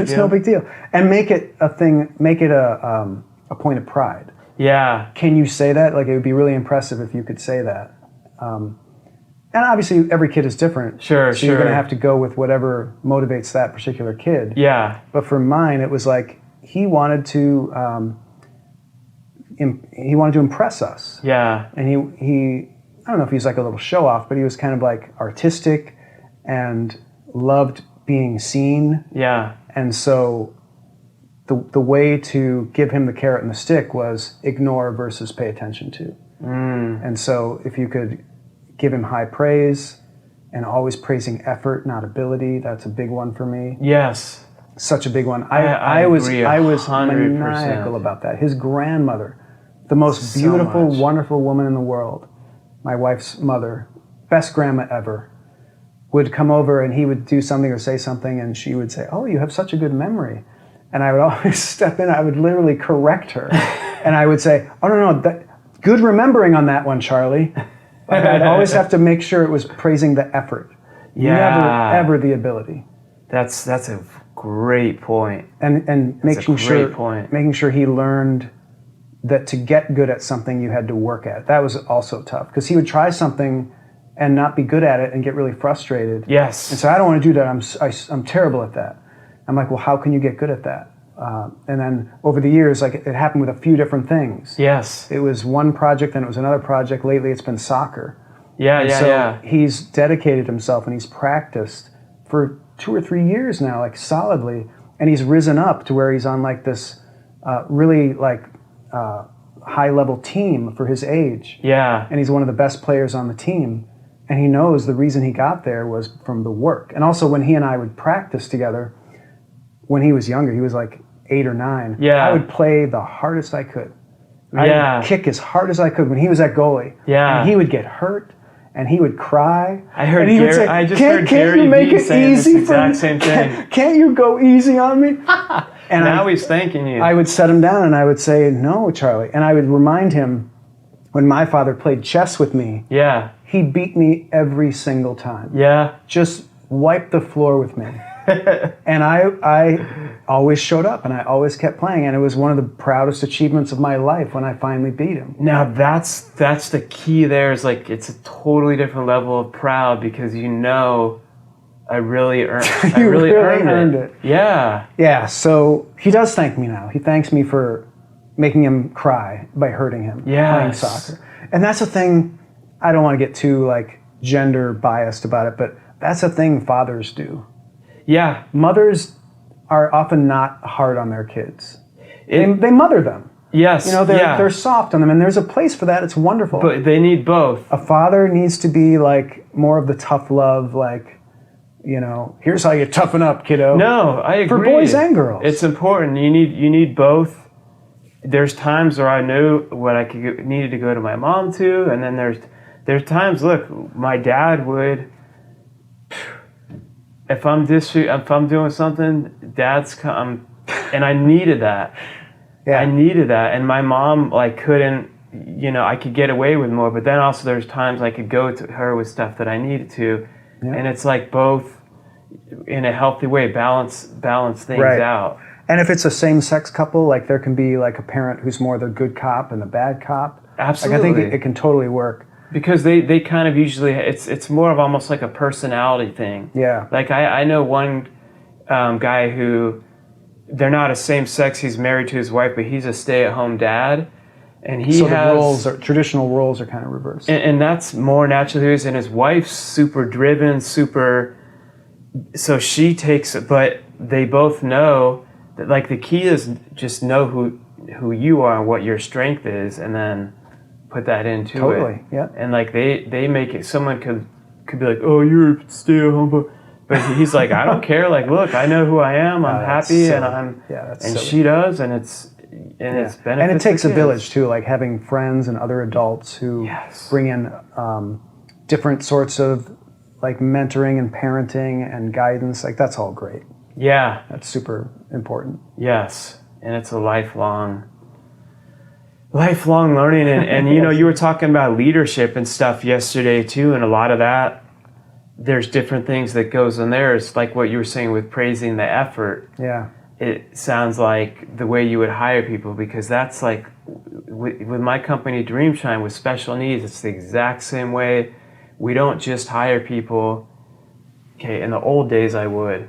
It's no big deal. And make it a thing, make it a point of pride. Yeah. Can you say that? Like, it would be really impressive if you could say that. And obviously, every kid is different. Sure. You're going to have to go with whatever motivates that particular kid. Yeah. But for mine, it was like he wanted to impress us. Yeah. And he I don't know if he's like a little show off, but he was kind of like artistic and loved being seen. Yeah. And so the way to give him the carrot and the stick was ignore versus pay attention to. And so if you could give him high praise and always praising effort, not ability, that's a big one for me. Yes. Such a big one. I agree 100%. I was maniacal about that. His grandmother, the most beautiful, wonderful woman in the world, my wife's mother, best grandma ever, would come over and he would do something or say something and she would say, oh, you have such a good memory. And I would always step in, I would literally correct her. And I would say, oh, no, good remembering on that one, Charlie. Like, I'd always have to make sure it was praising the effort. Yeah. Never, ever the ability. That's a great point. And making sure he learned that to get good at something you had to work at. That was also tough because he would try something and not be good at it and get really frustrated. Yes. And so I don't want to do that. I'm terrible at that. I'm like, well, how can you get good at that? And then over the years, like it happened with a few different things. Yes. It was one project, then it was another project. Lately, it's been soccer. Yeah. He's dedicated himself and he's practiced for 2 or 3 years now, like solidly, and he's risen up to where he's on like this really like high-level team for his age. Yeah. And he's one of the best players on the team. And he knows the reason he got there was from the work. And also when he and I would practice together, when he was younger, he was like 8 or 9. Yeah. I would play the hardest I could. I would kick as hard as I could when he was at goalie. Yeah. And he would get hurt, and he would cry. I heard and he would Gary, say, I just can't, heard can't Gary you make Vee it saying easy this exact same thing. Can't you go easy on me? And now he's thanking you. I would set him down, and I would say, no, Charlie. And I would remind him, when my father played chess with me, he beat me every single time. Yeah. Just wiped the floor with me. And I always showed up, and I always kept playing, and it was one of the proudest achievements of my life when I finally beat him. Now that's the key there, is like it's a totally different level of proud, because I really earned it. Yeah. Yeah, so he does thank me now. He thanks me for making him cry by hurting him playing soccer. And that's a thing, I don't want to get too like gender biased about it, but that's a thing fathers do. Yeah. Mothers are often not hard on their kids. They mother them. Yes. They're soft on them, and there's a place for that. It's wonderful. But they need both. A father needs to be like more of the tough love, like, here's how you toughen up, kiddo. No, I agree. For boys and girls. It's important. You need both. There's times where I knew what I needed to go to my mom to, and then there's times, look, my dad would, if I'm doing something, Dad's come, and I needed that. Yeah. I needed that, and my mom couldn't, I could get away with more, but then also there's times I could go to her with stuff that I needed to, and it's like both in a healthy way, balance things out. And if it's a same-sex couple, there can be a parent who's more the good cop and the bad cop. Absolutely. I think it can totally work. Because they kind of usually, it's more of almost like a personality thing. Yeah. I know one guy who, they're not a same sex, he's married to his wife, but he's a stay-at-home dad. And the traditional roles are kind of reversed. And that's more naturally his, and his wife's super driven, so she takes it, but they both know that the key is just know who you are and what your strength is, and then put that into it. Totally, yeah. And they make it, someone could be like, oh, you're a stay-at-home, but he's like, I don't care, look, I know who I am, I'm happy, and and silly. She does, and it's benefits. And it takes a village too, having friends and other adults who bring in different sorts of mentoring and parenting and guidance. That's all great. Yeah. That's super important. Yes. And it's a lifelong learning. And you were talking about leadership and stuff yesterday too, and a lot of that, there's different things that goes in there. It's like what you were saying with praising the effort. Yeah. It sounds like the way you would hire people, because that's with my company Dreamshine with special needs, it's the exact same way. We don't just hire people. Okay, in the old days I would.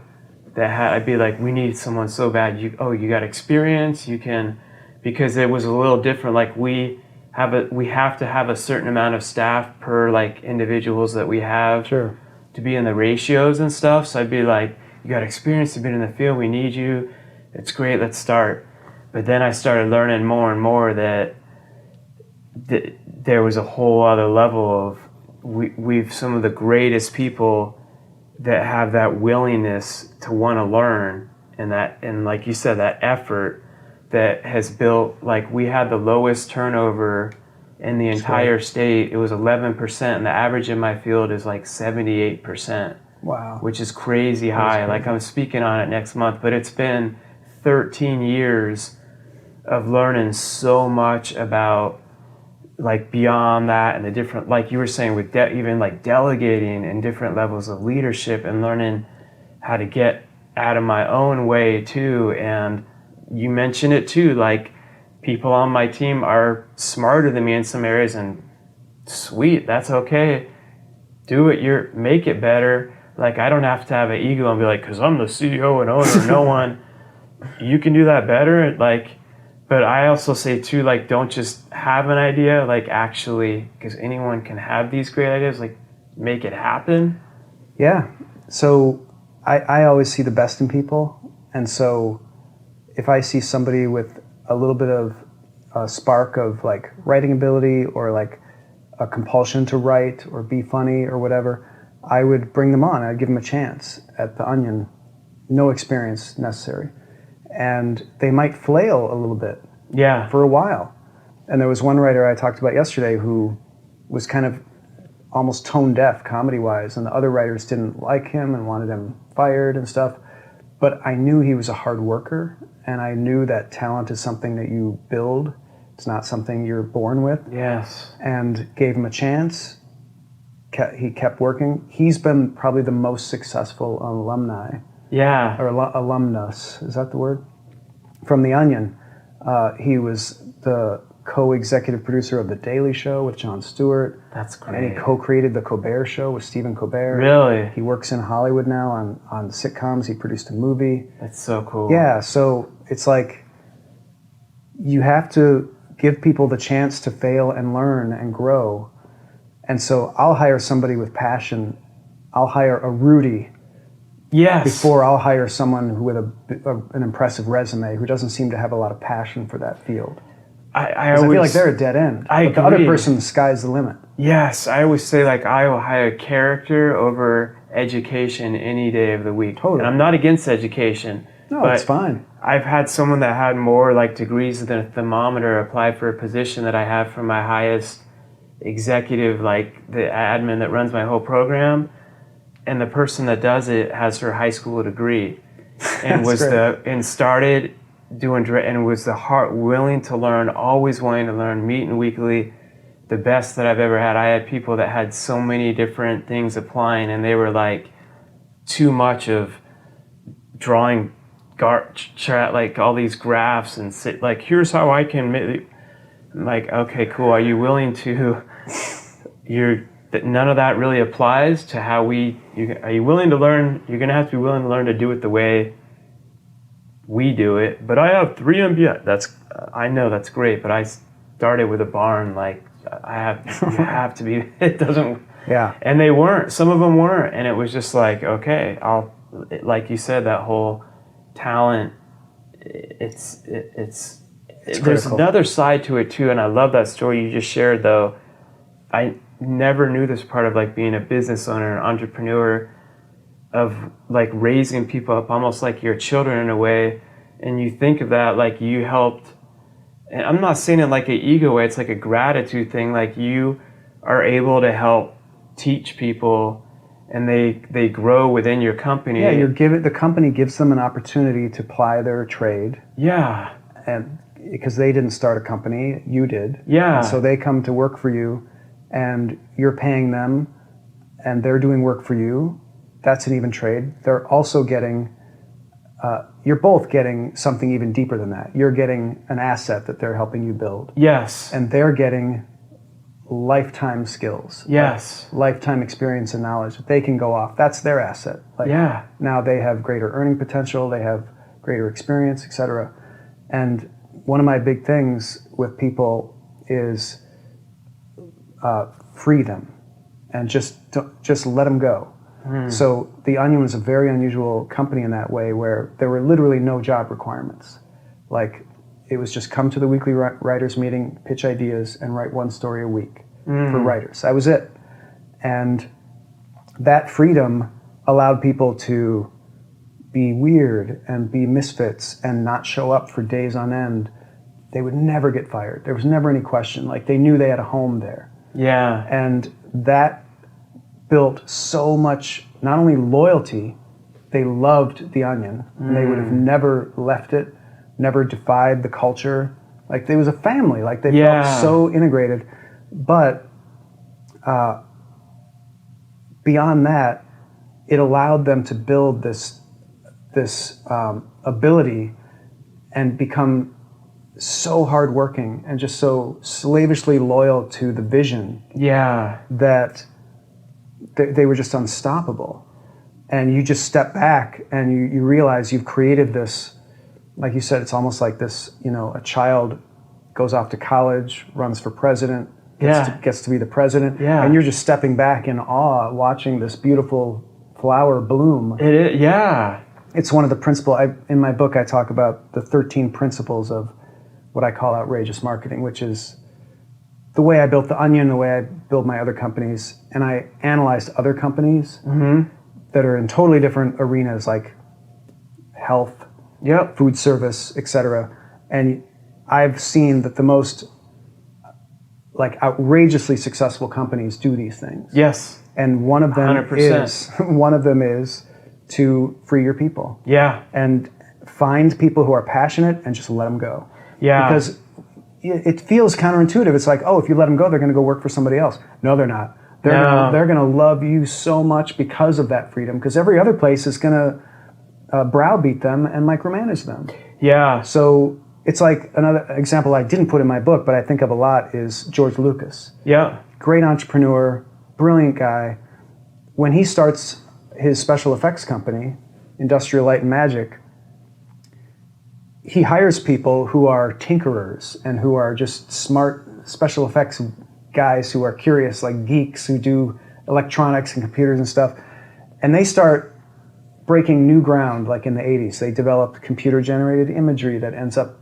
I'd be like, we need someone so bad. You got experience. You can, because it was a little different. We have to have a certain amount of staff per individuals that we have to be in the ratios and stuff. So I'd be like, you got experience. You've been in the field. We need you. It's great. Let's start. But then I started learning more and more that there was a whole other level of we've some of the greatest people that have that willingness to want to learn, and like you said, that effort that has built, we had the lowest turnover in the entire state. It was 11%, and the average in my field is 78%. Wow. Which is crazy high. I'm speaking on it next month, but it's been 13 years of learning so much about beyond that, and the different, you were saying with even delegating and different levels of leadership, and learning how to get out of my own way too. And you mentioned it too, people on my team are smarter than me in some areas, and sweet, that's okay. Do it, make it better. I don't have to have an ego and be because I'm the CEO and owner, no one, you can do that better. But I also say too, don't just have an idea, actually, because anyone can have these great ideas, make it happen. Yeah. So I always see the best in people. And so if I see somebody with a little bit of a spark of writing ability, or a compulsion to write or be funny or whatever, I would bring them on. I'd give them a chance at the Onion, no experience necessary. And they might flail a little bit for a while. And there was one writer I talked about yesterday who was kind of almost tone deaf comedy-wise, and the other writers didn't like him and wanted him fired and stuff. But I knew he was a hard worker, and I knew that talent is something that you build. It's not something you're born with. Yes. And gave him a chance. He kept working. He's been probably the most successful alumni. Yeah. Or alumnus, is that the word? From The Onion. He was the co-executive producer of The Daily Show with Jon Stewart. That's great. And he co-created The Colbert Show with Stephen Colbert. Really? He works in Hollywood now on sitcoms. He produced a movie. That's so cool. Yeah, so it's like you have to give people the chance to fail and learn and grow. And so I'll hire somebody with passion. I'll hire a Rudy. Yes. Before I'll hire someone with an impressive resume who doesn't seem to have a lot of passion for that field. I feel like they're a dead end. I but the other person, the sky's the limit. Yes, I always say like I will hire character over education any day of the week. Totally. And I'm not against education. No, it's fine. I've had someone that had more like degrees than a thermometer apply for a position that I have for my highest executive, like the admin that runs my whole program. And the person that does it has her high school degree, and started doing and was the heart willing to learn, always wanting to learn, meeting weekly, the best that I've ever had. I had people that had so many different things applying, and they were like too much of drawing like all these graphs and sit like, here's how I can like, okay, cool. Are you willing to? That none of that really applies to how are you willing to learn? You're going to have to be willing to learn to do it the way we do it. But I have 3 MBA. I know that's great, but I started with a barn. Like you have to be, it doesn't. Yeah. And they weren't, some of them weren't. And it was just like, okay, like you said, that whole talent, there's another side to it too. And I love that story you just shared though. I never knew this part of like being a business owner, an entrepreneur, of like raising people up almost like your children in a way. And you think of that like you helped, and I'm not saying it like an ego way, it's like a gratitude thing. Like you are able to help teach people and they grow within your company. Yeah, the company gives them an opportunity to ply their trade. Yeah. And because they didn't start a company, you did. Yeah. And so they come to work for you, and you're paying them, and they're doing work for you. That's an even trade. They're also getting, you're both getting something even deeper than that. You're getting an asset that they're helping you build. Yes. And they're getting lifetime skills. Yes. Lifetime experience and knowledge that they can go off. That's their asset. Like, yeah. Now they have greater earning potential, they have greater experience, etc. And one of my big things with people is free them and just let them go. So The Onion was a very unusual company in that way, where there were literally no job requirements. Like it was just come to the weekly writers meeting, pitch ideas, and write 1 story a week for writers. That was it. And that freedom allowed people to be weird and be misfits and not show up for days on end. They would never get fired. There was never any question. Like they knew they had a home there. Yeah. And that built so much, not only loyalty, they loved The Onion. And they would have never left it, never defied the culture. Like it was a family. Like they felt so integrated. But beyond that, it allowed them to build this ability and become so hardworking and just so slavishly loyal to the vision. Yeah. That they were just unstoppable. And you just step back and you realize you've created this, like you said, it's almost like this, a child goes off to college, runs for president, gets to be the president, and you're just stepping back in awe watching this beautiful flower bloom. It is, yeah. It's one of the principles, in my book I talk about the 13 principles of what I call outrageous marketing, which is the way I built The Onion, the way I build my other companies, and I analyzed other companies that are in totally different arenas like health, food service, etc. And I've seen that the most like outrageously successful companies do these things. Yes. And one of them 100%. is to free your people. Yeah. And find people who are passionate and just let them go. Yeah. Because it feels counterintuitive. It's like, oh, if you let them go, they're going to go work for somebody else. No, they're not. They're going to love you so much because of that freedom. Because every other place is going to browbeat them and micromanage them. Yeah. So it's like another example I didn't put in my book, but I think of a lot is George Lucas. Yeah. Great entrepreneur, brilliant guy. When he starts his special effects company, Industrial Light and Magic, he hires people who are tinkerers and who are just smart special effects guys who are curious, like geeks who do electronics and computers and stuff. And they start breaking new ground, like in the 80s. They developed computer-generated imagery that ends up,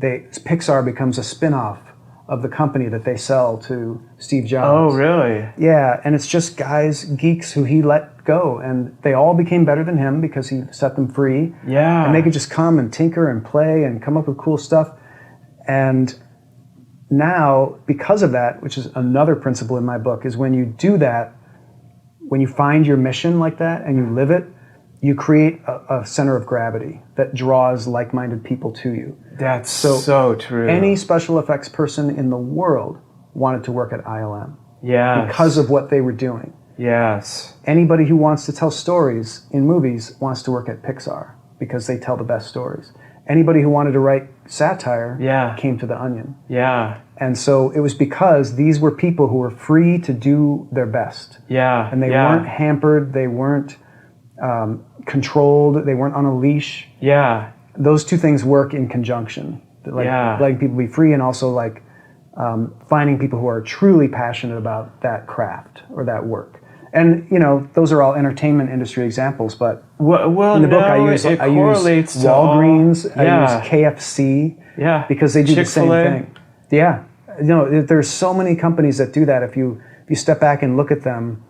Pixar becomes a spin-off of the company that they sell to Steve Jobs. Oh, really? Yeah, and it's just guys, geeks who he let go, and they all became better than him because he set them free. Yeah. And they could just come and tinker and play and come up with cool stuff. And now, because of that, which is another principle in my book, is when you do that, when you find your mission like that and you live it, you create a center of gravity that draws like-minded people to you. That's so true. Any special effects person in the world wanted to work at ILM. Yes. Because of what they were doing. Yes. Anybody who wants to tell stories in movies wants to work at Pixar because they tell the best stories. Anybody who wanted to write satire came to The Onion. Yeah. And so it was because these were people who were free to do their best. Yeah. And they weren't hampered, they weren't controlled, they weren't on a leash. Yeah. Those two things work in conjunction. Like letting people be free and also like finding people who are truly passionate about that craft or that work. And you know, those are all entertainment industry examples, but well, in the book I use Walgreens, I use KFC, because they do Chick-fil-A. the same thing. Yeah, you know, there's so many companies that do that. If you step back and look at them,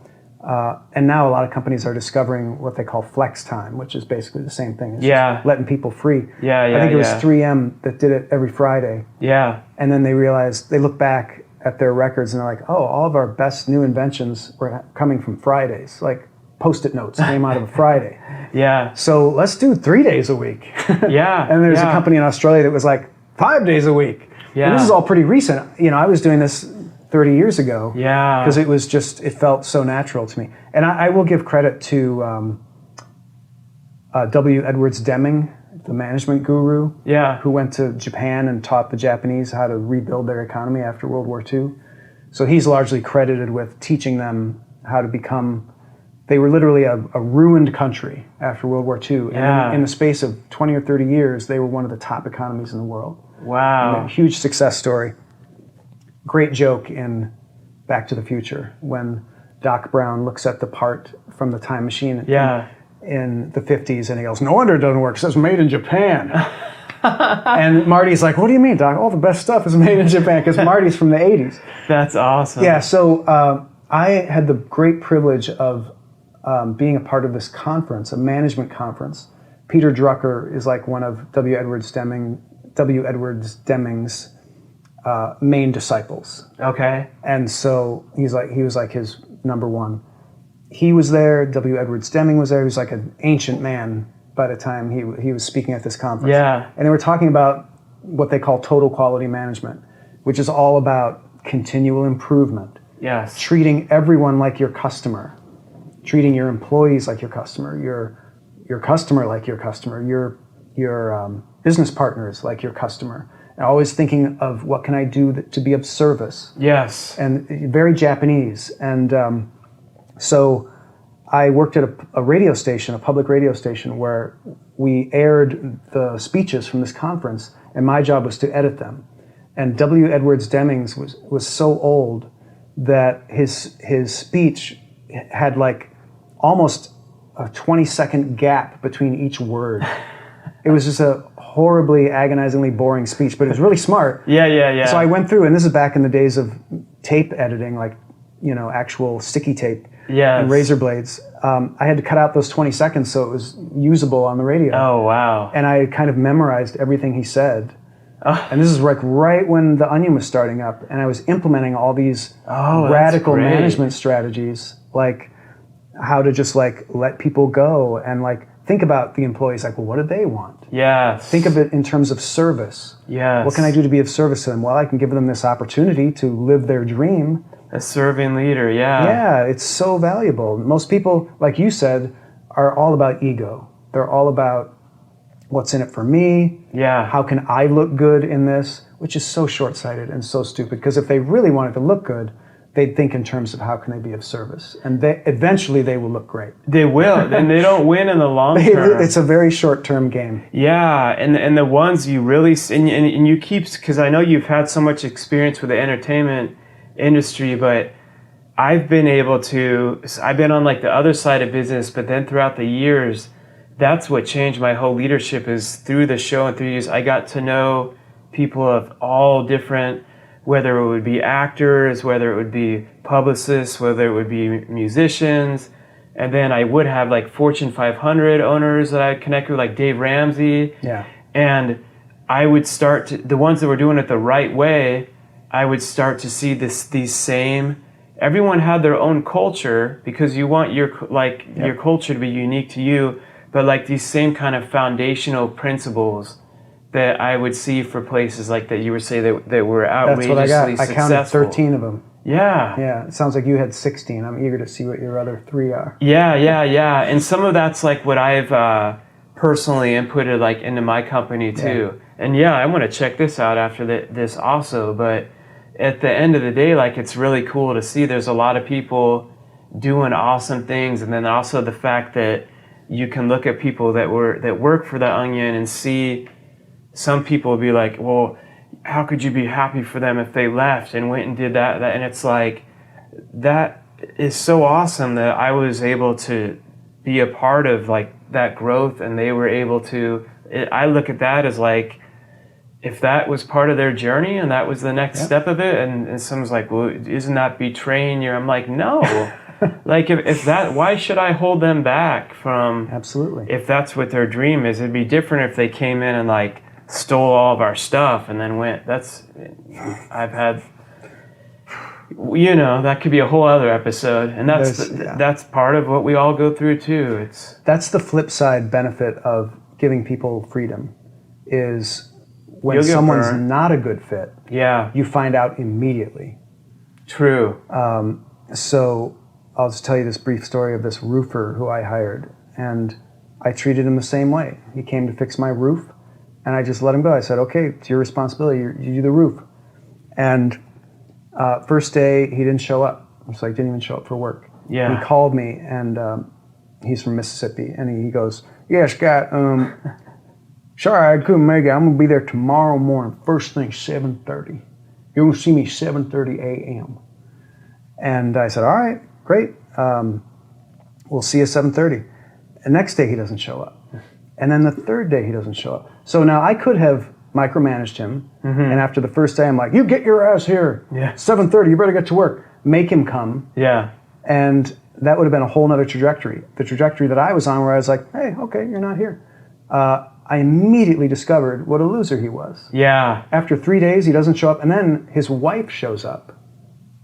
and now a lot of companies are discovering what they call flex time, which is basically the same thing. It's just letting people free. I think it was 3M that did it every Friday. Yeah. And then they realized, they look back at their records and they're like, oh, all of our best new inventions were coming from Fridays. Like Post-it notes came out of a Friday. Yeah. So let's do 3 days a week. Yeah. And there's a company in Australia that was like 5 days a week. Yeah. And this is all pretty recent. You know, I was doing this 30 years ago. Yeah. Because it was just, it felt so natural to me. And I will give credit to W. Edwards Deming, the management guru, who went to Japan and taught the Japanese how to rebuild their economy after World War II. So he's largely credited with teaching them how to become, they were literally a ruined country after World War II. And in the space of 20 or 30 years, they were one of the top economies in the world. Wow. A huge success story. Great joke in Back to the Future when Doc Brown looks at the part from the time machine in the 50s and he goes, no wonder it doesn't work, it says made in Japan. And Marty's like, what do you mean, Doc? All the best stuff is made in Japan, because Marty's from the 80s. That's awesome. Yeah, so I had the great privilege of being a part of this conference, a management conference. Peter Drucker is like one of W. Edwards Deming's main disciples. Okay. And so he was like his number one. He was there, W. Edwards Deming was there. He was like an ancient man by the time he was speaking at this conference. Yeah. And they were talking about what they call total quality management, which is all about continual improvement. Yes. Treating everyone like your customer, treating your employees like your customer, your customer like your customer, your business partners like your customer. And always thinking of what can I do to be of service. Yes. And very Japanese. And so I worked at a radio station, a public radio station, where we aired the speeches from this conference, and my job was to edit them. And W. Edwards Demings was so old that his speech had like almost a 20-second gap between each word. It was just a horribly, agonizingly boring speech, but it was really smart. Yeah. So I went through, and this is back in the days of tape editing, like, you know, actual sticky tape and razor blades. I had to cut out those 20 seconds so it was usable on the radio. Oh, wow. And I kind of memorized everything he said. And this is like right when the Onion was starting up, and I was implementing all these radical management strategies, like how to just like let people go and like think about the employees, like, well, what do they want? Yes. Think of it in terms of service. Yes. What can I do to be of service to them? Well, I can give them this opportunity to live their dream. A serving leader, yeah. Yeah, it's so valuable. Most people, like you said, are all about ego. They're all about what's in it for me. Yeah. How can I look good in this? Which is so short-sighted and so stupid, because if they really wanted to look good, they'd think in terms of how can they be of service. And eventually they will look great. They will, and they don't win in the long term. It's a very short-term game. Yeah, and the ones you really, and you keep, because I know you've had so much experience with the entertainment industry, but I've been on like the other side of business, but then throughout the years, that's what changed my whole leadership is through the show and through years, I got to know people of all different, whether it would be actors, whether it would be publicists, whether it would be musicians. And then I would have like Fortune 500 owners that I'd connect with, like Dave Ramsey. Yeah. And I would start to, the ones that were doing it the right way, I would start to see these same, everyone had their own culture because you want your culture to be unique to you, but like these same kind of foundational principles that I would see for places like that you were saying that were outrageously That's what I got. I successful. counted 13 of them. Yeah. Yeah, it sounds like you had 16. I'm eager to see what your other 3 are. Yeah. And some of that's like what I've personally inputted like into my company too. Yeah. And yeah, I want to check this out after this also. But at the end of the day, like it's really cool to see there's a lot of people doing awesome things. And then also the fact that you can look at people that work for the Onion and see some people will be like, well, how could you be happy for them if they left and went and did that? And it's like, that is so awesome that I was able to be a part of like that growth and they were able to, I look at that as like, if that was part of their journey and that was the next step of it, and someone's like, well, isn't that betraying you? I'm like, no. Like if that, why should I hold them back from, absolutely, if that's what their dream is? It'd be different if they came in and like stole all of our stuff and then went. I've had, that could be a whole other episode, and that's part of what we all go through too. That's the flip side benefit of giving people freedom, is when someone's not a good fit, you find out immediately. True. So I'll just tell you this brief story of this roofer who I hired, and I treated him the same way. He came to fix my roof, and I just let him go. I said, okay, it's your responsibility. You do the roof. And first day, he didn't show up. So he didn't even show up for work. Yeah. He called me, and he's from Mississippi, and he goes, yeah, Scott, sorry I couldn't make it. I'm going to be there tomorrow morning, first thing, 7:30. You're going to see me 7:30 a.m. And I said, all right, great. We'll see you at 7:30. The next day, he doesn't show up. And then the third day, he doesn't show up. So now I could have micromanaged him. Mm-hmm. And after the first day, I'm like, you get your ass here. 7:30, you better get to work. Make him come. Yeah. And that would have been a whole nother trajectory. The trajectory that I was on, where I was like, hey, okay, you're not here. I immediately discovered what a loser he was. Yeah. After 3 days, he doesn't show up. And then his wife shows up.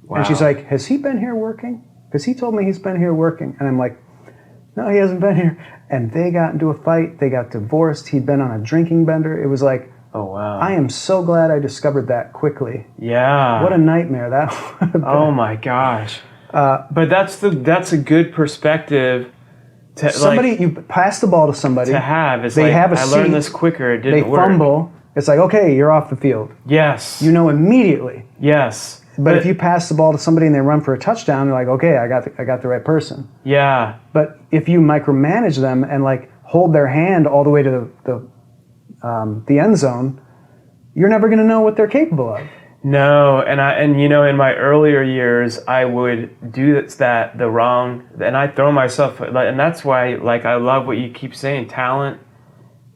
Wow. And she's like, has he been here working? Because he told me he's been here working. And I'm like, no, he hasn't been here. And they got into a fight. They got divorced. He'd been on a drinking bender. It was like, oh, wow. I am so glad I discovered that quickly. Yeah. What a nightmare that would have been. Oh, my gosh. But that's a good perspective. You pass the ball to somebody. To have. It's they like, have a I seat, learned this quicker. It didn't work. They fumble. It's like, okay, you're off the field. Yes. You know immediately. Yes. But if you pass the ball to somebody and they run for a touchdown, you're like, okay, I got the right person. Yeah. But if you micromanage them and like hold their hand all the way to the end zone, you're never going to know what they're capable of. No, and in my earlier years, I would do the wrong, and I throw myself, and that's why I love what you keep saying, talent,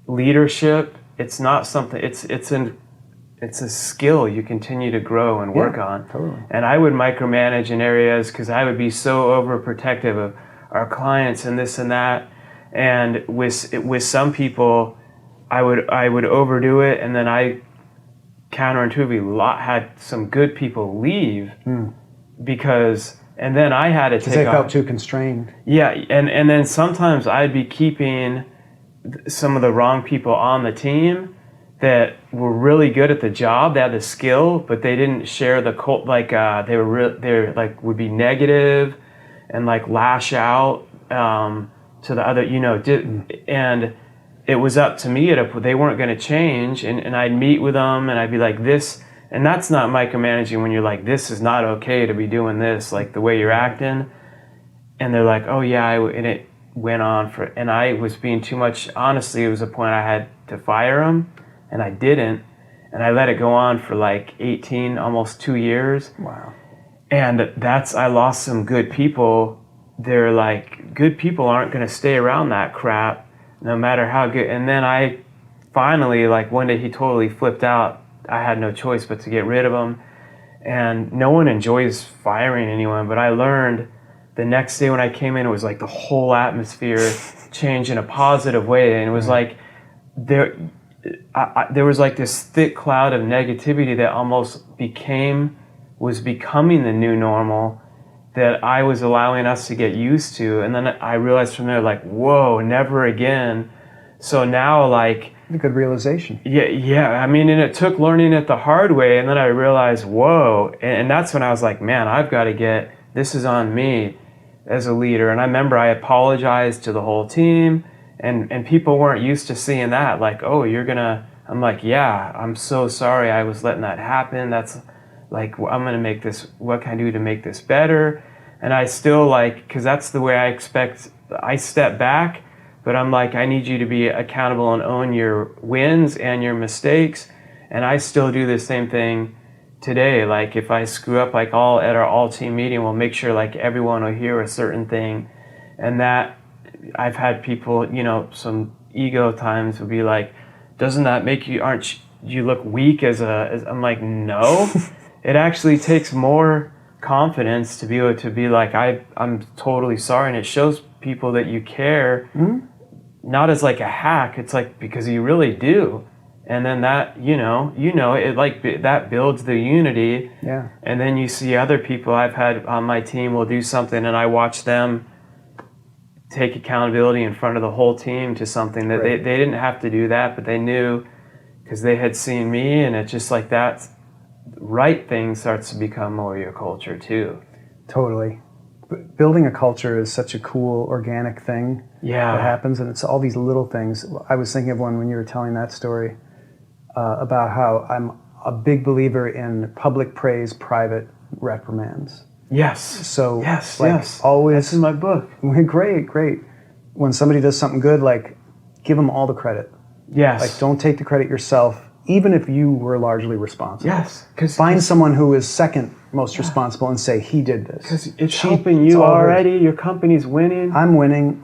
leadership. It's not something. It's a skill you continue to grow and work on. Totally. And I would micromanage in areas because I would be so overprotective of our clients and this and that. And with some people, I would overdo it, and then counterintuitively had some good people leave because, and then I had to take they felt too constrained. Yeah, and then sometimes I'd be keeping some of the wrong people on the team that were really good at the job. They had the skill, but they didn't share the cult. Like they like would be negative and like lash out to the other, and it was up to me. They weren't going to change, and I'd meet with them, and I'd be like, this, and that's not micromanaging when you're like, this is not okay to be doing this, like the way you're acting. And they're like, oh yeah, and it went on and I was being too much. Honestly, it was a point I had to fire them, and I didn't, and I let it go on for like 18, almost 2 years. Wow. And I lost some good people. They're like, good people aren't going to stay around that crap, no matter how good. And then I finally, like one day he totally flipped out. I had no choice but to get rid of him. And no one enjoys firing anyone, but I learned the next day when I came in, it was like the whole atmosphere changed in a positive way. And it was like, there was like this thick cloud of negativity that almost was becoming the new normal that I was allowing us to get used to. And then I realized from there, like, whoa, never again. So now, like... A good realization. Yeah. I mean, and it took learning it the hard way. And then I realized, whoa. And that's when I was like, man, I've got to this is on me as a leader. And I remember I apologized to the whole team. And people weren't used to seeing that. Like, oh, I'm like, yeah, I'm so sorry I was letting that happen. That's... like, I'm going to make this, what can I do to make this better? And I still because that's the way I step back, but I'm like, I need you to be accountable and own your wins and your mistakes. And I still do the same thing today. Like if I screw up, like at our all team meeting, we'll make sure like everyone will hear a certain thing. And that I've had people, some ego times would be like, doesn't that make aren't you look weak as I'm like, no. It actually takes more confidence to be able to be like, I'm totally sorry. And it shows people that you care, not as like a hack. It's like, because you really do. And then that, it like, that builds the unity. Yeah. And then you see other people I've had on my team will do something and I watch them take accountability in front of the whole team to something that they didn't have to do that, but they knew because they had seen me. And it's just like that. Right thing starts to become more your culture too. Totally. Building a culture is such a cool organic thing that happens, and it's all these little things. I was thinking of one when you were telling that story about how I'm a big believer in public praise, private reprimands. Yes. So yes. Always. That's in my book. Great. When somebody does something good, like give them all the credit. Yes. Like don't take the credit yourself. Even if you were largely responsible. Yes. Find someone who is second most responsible and say, he did this. Because it's helping you already. Your company's winning. I'm winning.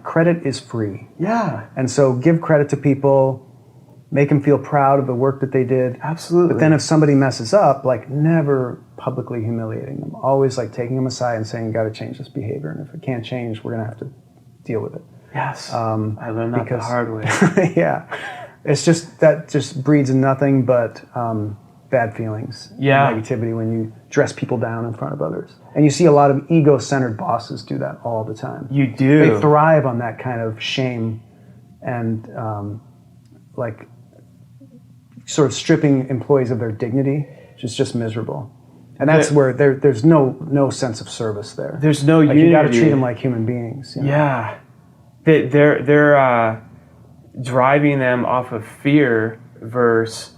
Credit is free. Yeah. And so give credit to people, make them feel proud of the work that they did. Absolutely. But then if somebody messes up, never publicly humiliating them. Always taking them aside and saying, you got to change this behavior. And if it can't change, we're going to have to deal with it. Yes. I learned that the hard way. Yeah. It's that just breeds nothing but bad feelings, negativity when you dress people down in front of others. And you see a lot of ego-centered bosses do that all the time. You do. They thrive on that kind of shame and sort of stripping employees of their dignity, which is just miserable. And that's where there's no sense of service there. There's no unity. You got to treat them like human beings. Yeah. They're driving them off of fear versus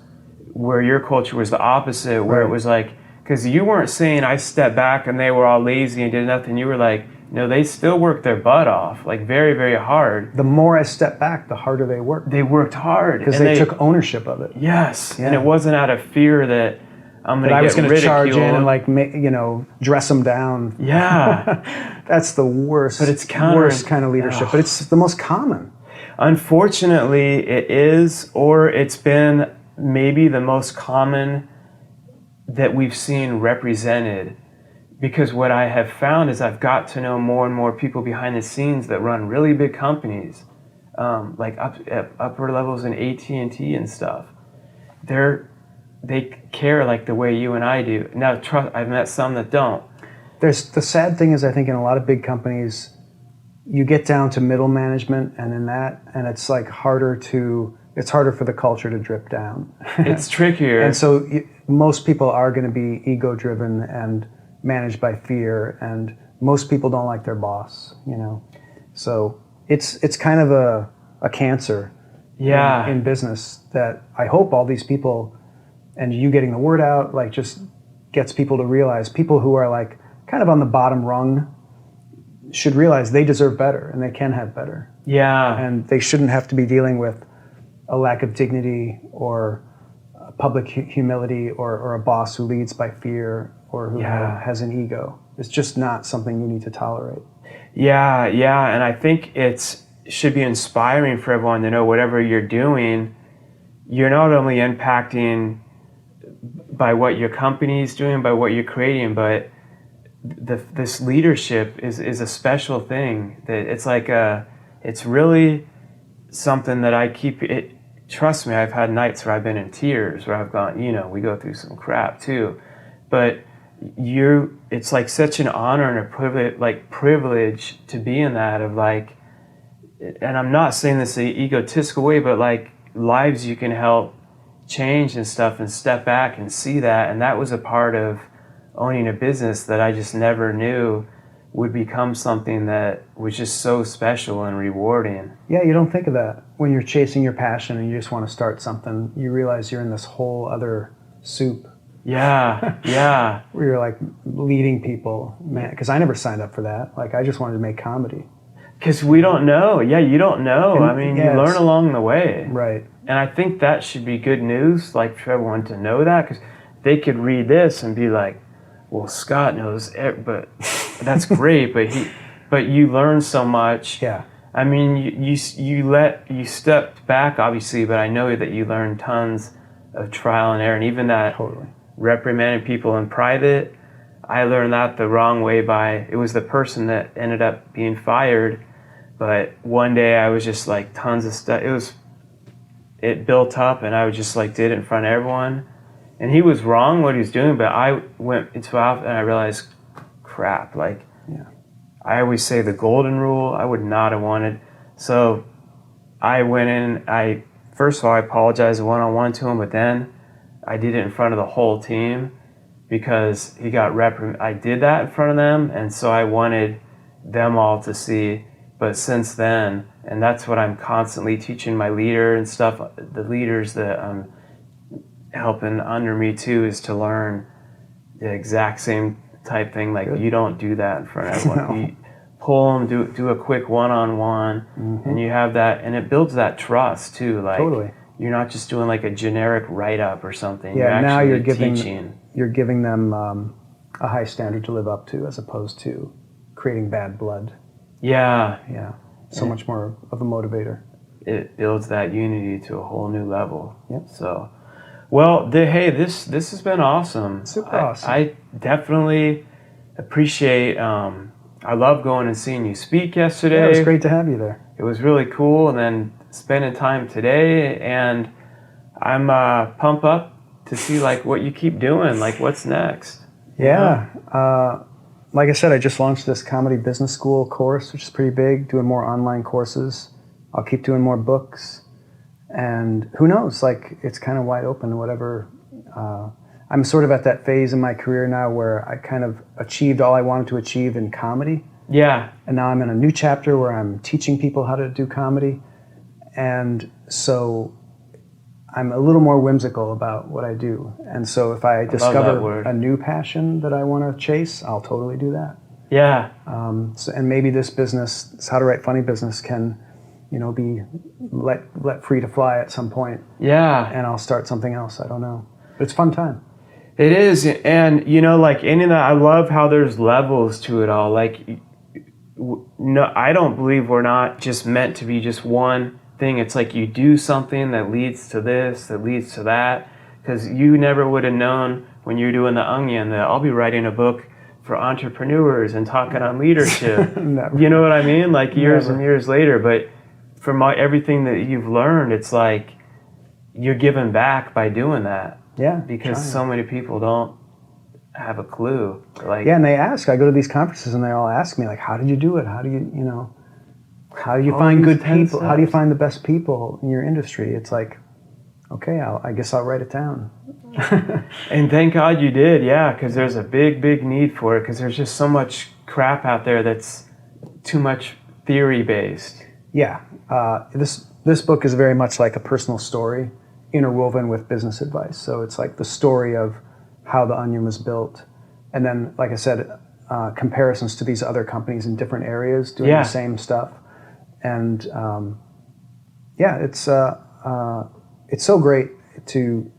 where your culture was the opposite, where it was like, because you weren't saying I stepped back and they were all lazy and did nothing. You were like, no, they still worked their butt off, like very, very hard. The more I stepped back, the harder they worked. They worked hard. Because they took ownership of it. Yes. Yeah. And it wasn't out of fear that I'm going to get ridiculed. Charge in and dress them down. Yeah. That's the worst, but it's worst kind of leadership. But it's the most common. Unfortunately, it is, or it's been maybe the most common that we've seen represented. Because what I have found is I've got to know more and more people behind the scenes that run really big companies, like upper levels in AT&T and stuff. They're they care like the way you and I do. Now, I've met some that don't. The sad thing is, I think in a lot of big companies, you get down to middle management, and it's like harder for the culture to drip down. It's trickier. And so most people are going to be ego driven and managed by fear, and most people don't like their boss, So it's kind of a cancer in business that I hope all these people and you getting the word out, like, just gets people to realize, people who are like kind of on the bottom rung should realize they deserve better and they can have better. Yeah. And they shouldn't have to be dealing with a lack of dignity or public humility or a boss who leads by fear or who has an ego. It's just not something you need to tolerate. Yeah, and I think it should be inspiring for everyone to know whatever you're doing, you're not only impacting by what your company is doing, by what you're creating, but this leadership is a special thing. That it's like it's really something that I keep it. Trust me, I've had nights where I've been in tears, where I've gone, we go through some crap too, but it's like such an honor and a privilege to be in that, of like, and I'm not saying this in an egotistical way, but like lives you can help change and stuff, and step back and see that. And that was a part of owning a business that I just never knew would become something that was just so special and rewarding. Yeah, you don't think of that. When you're chasing your passion and you just want to start something, you realize you're in this whole other soup. Yeah. Where you're like leading people, man, because I never signed up for that. Like, I just wanted to make comedy. Because we don't know. Yeah, you don't know. You learn along the way. Right. And I think that should be good news, like, for everyone to know that, because they could read this and be like, well, Scott knows, but that's great, but you learn so much. Yeah. I mean, you stepped back, obviously, but I know that you learned tons of trial and error, and even that reprimanding people in private, I learned that the wrong way it was the person that ended up being fired, but one day I was just like tons of stuff, it built up, and I was just like did it in front of everyone, and he was wrong what he was doing, but I went into and I realized, crap, like, I always say the golden rule, I would not have wanted. So I went in, first of all, I apologized one-on-one to him, but then I did it in front of the whole team because he got I did that in front of them, and so I wanted them all to see. But since then, and that's what I'm constantly teaching my leader and stuff, the leaders that I'm helping under me too, is to learn the exact same type thing. Like, you don't do that in front of everyone. You pull them, do a quick one-on-one, and you have that, and it builds that trust too. Like, you're not just doing like a generic write-up or something. Yeah, you're now teaching. You're giving them a high standard to live up to, as opposed to creating bad blood. Yeah. So much more of a motivator. It builds that unity to a whole new level. Yep. So, well, hey, this has been awesome. Super awesome. I definitely appreciate. I love going and seeing you speak yesterday. Yeah, it was great to have you there. It was really cool, and then spending time today, and I'm pumped up to see like what you keep doing, like what's next. Yeah. Like I said, I just launched this comedy business school course, which is pretty big, doing more online courses. I'll keep doing more books, and who knows, like, it's kind of wide open, whatever. I'm sort of at that phase in my career now where I kind of achieved all I wanted to achieve in comedy. Yeah. And now I'm in a new chapter where I'm teaching people how to do comedy. And so I'm a little more whimsical about what I do. And so if I discover a new passion that I want to chase, I'll totally do that. Yeah. And maybe this business, this How to Write Funny business, can, be let free to fly at some point. Yeah. And I'll start something else. I don't know. But it's a fun time. It is. And, like any of that, I love how there's levels to it all. Like, no, I don't believe we're not just meant to be just one thing. It's like you do something that leads to this, that leads to that, because you never would have known when you're doing The Onion that I'll be writing a book for entrepreneurs and talking on leadership. You know what I mean? Like years and years later. But from everything that you've learned, it's like you're giving back by doing that. Yeah. Because so many people don't have a clue. Like, yeah, and they ask. I go to these conferences and they all ask me, like, how did you do it? How do you find good people? How do you find the best people in your industry? It's like, okay, I guess I'll write it down. And thank God you did, yeah, because there's a big need for it, because there's just so much crap out there that's too much theory based. Yeah, this book is very much like a personal story interwoven with business advice. So it's like the story of how the Onion was built, and then, like I said, comparisons to these other companies in different areas doing the same stuff. And it's so great to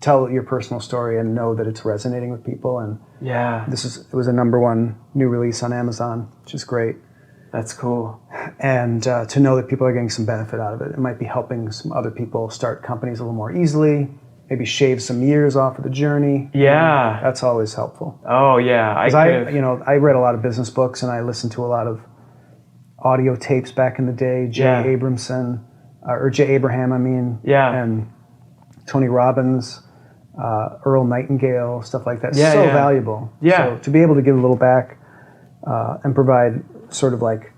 tell your personal story and know that it's resonating with people. And it was a #1 new release on Amazon, which is great. That's cool. And to know that people are getting some benefit out of it. It might be helping some other people start companies a little more easily, maybe shave some years off of the journey. Yeah. That's always helpful. Oh yeah. I read a lot of business books, and I listened to a lot of audio tapes back in the day, Jay Abraham, I mean. Yeah. And Tony Robbins, Earl Nightingale, stuff like that. So valuable. Yeah. So to be able to give a little back and provide sort of like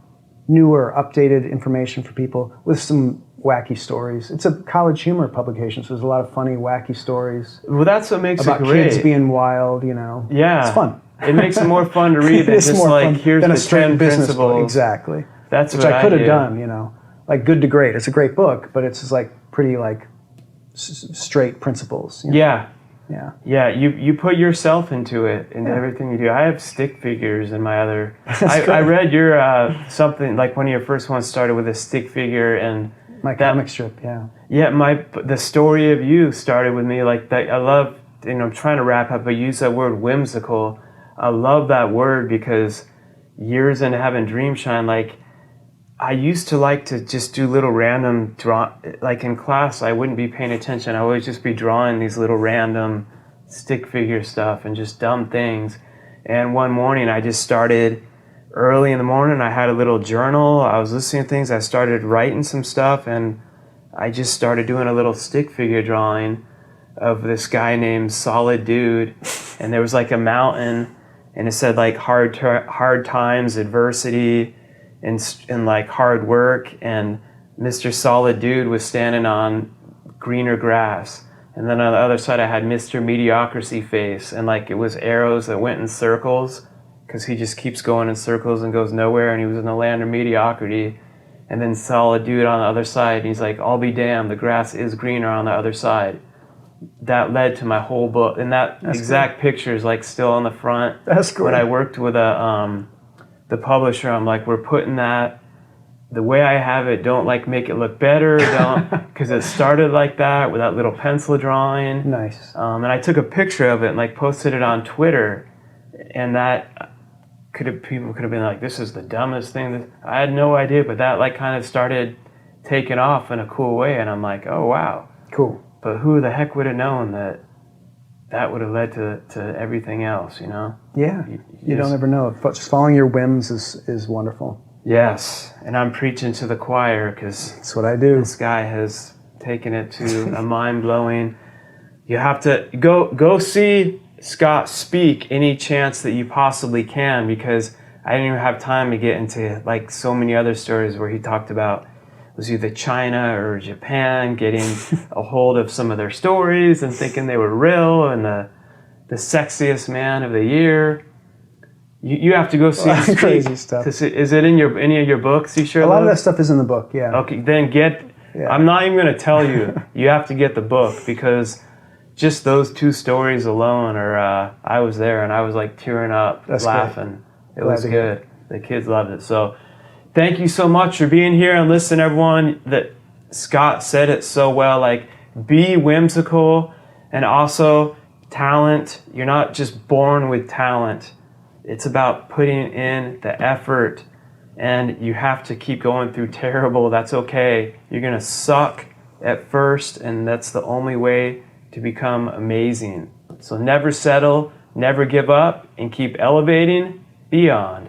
newer, updated information for people with some wacky stories. It's a college humor publication, so there's a lot of funny, wacky stories. Well, that's what makes about it great. Kids being wild, Yeah. It's fun. It makes it more fun to read than just like, here's than the a straight 10 business principles. book. Exactly. That's which what I could have do. done, like Good to Great. It's a great book, but it's just like pretty like straight principles. Yeah. Yeah. Yeah, you put yourself into it, into everything you do. I have stick figures in my other... I read your, something, like one of your first ones started with a stick figure, and... My comic strip, yeah. Yeah, the story of you started with me, like, that. I love, I'm trying to wrap up, but use that word whimsical. I love that word because years into having Dreamshine, like, I used to like to just do little random like in class, I wouldn't be paying attention. I would always just be drawing these little random stick figure stuff and just dumb things. And one morning I just started early in the morning. I had a little journal. I was listening to things. I started writing some stuff, and I just started doing a little stick figure drawing of this guy named Solid Dude. And there was like a mountain, and it said like hard times, adversity, and like hard work, and Mr. Solid Dude was standing on greener grass, and then on the other side I had Mr. Mediocrity Face, and like it was arrows that went in circles because he just keeps going in circles and goes nowhere, and he was in the land of mediocrity. And then Solid Dude on the other side, and he's like, I'll be damned, the grass is greener on the other side. That led to my whole book, and that exact picture is like still on the front. That's cool. When I worked with the publisher, I'm like, we're putting that the way I have it, don't like make it look better, don't, because it started like that with that little pencil drawing. Nice. And I took a picture of it and like posted it on Twitter, and that people could have been like, this is the dumbest thing. I had no idea, but that like kind of started taking off in a cool way, and I'm like, oh wow, cool. But who the heck would have known that would have led to everything else, Yeah, you don't ever know. Just following your whims is wonderful. Yes, and I'm preaching to the choir because that's what I do. This guy has taken it to a mind-blowing. You have to go see Scott speak any chance that you possibly can, because I didn't even have time to get into like so many other stories where he talked about it was either China or Japan getting a hold of some of their stories and thinking they were real, and the sexiest man of the year. You have to go see him crazy stuff. Is it in any of your books? You sure? A lot of that stuff is in the book. Yeah. Okay, then I'm not even going to tell you. You have to get the book, because just those two stories alone are. I was there and I was like tearing up, laughing. It was good. The kids loved it. So, thank you so much for being here. And listen, everyone, that Scott said it so well. Like, be whimsical, and also talent. You're not just born with talent. It's about putting in the effort, and you have to keep going through terrible. That's okay. You're going to suck at first, and that's the only way to become amazing. So never settle, never give up, and keep elevating beyond.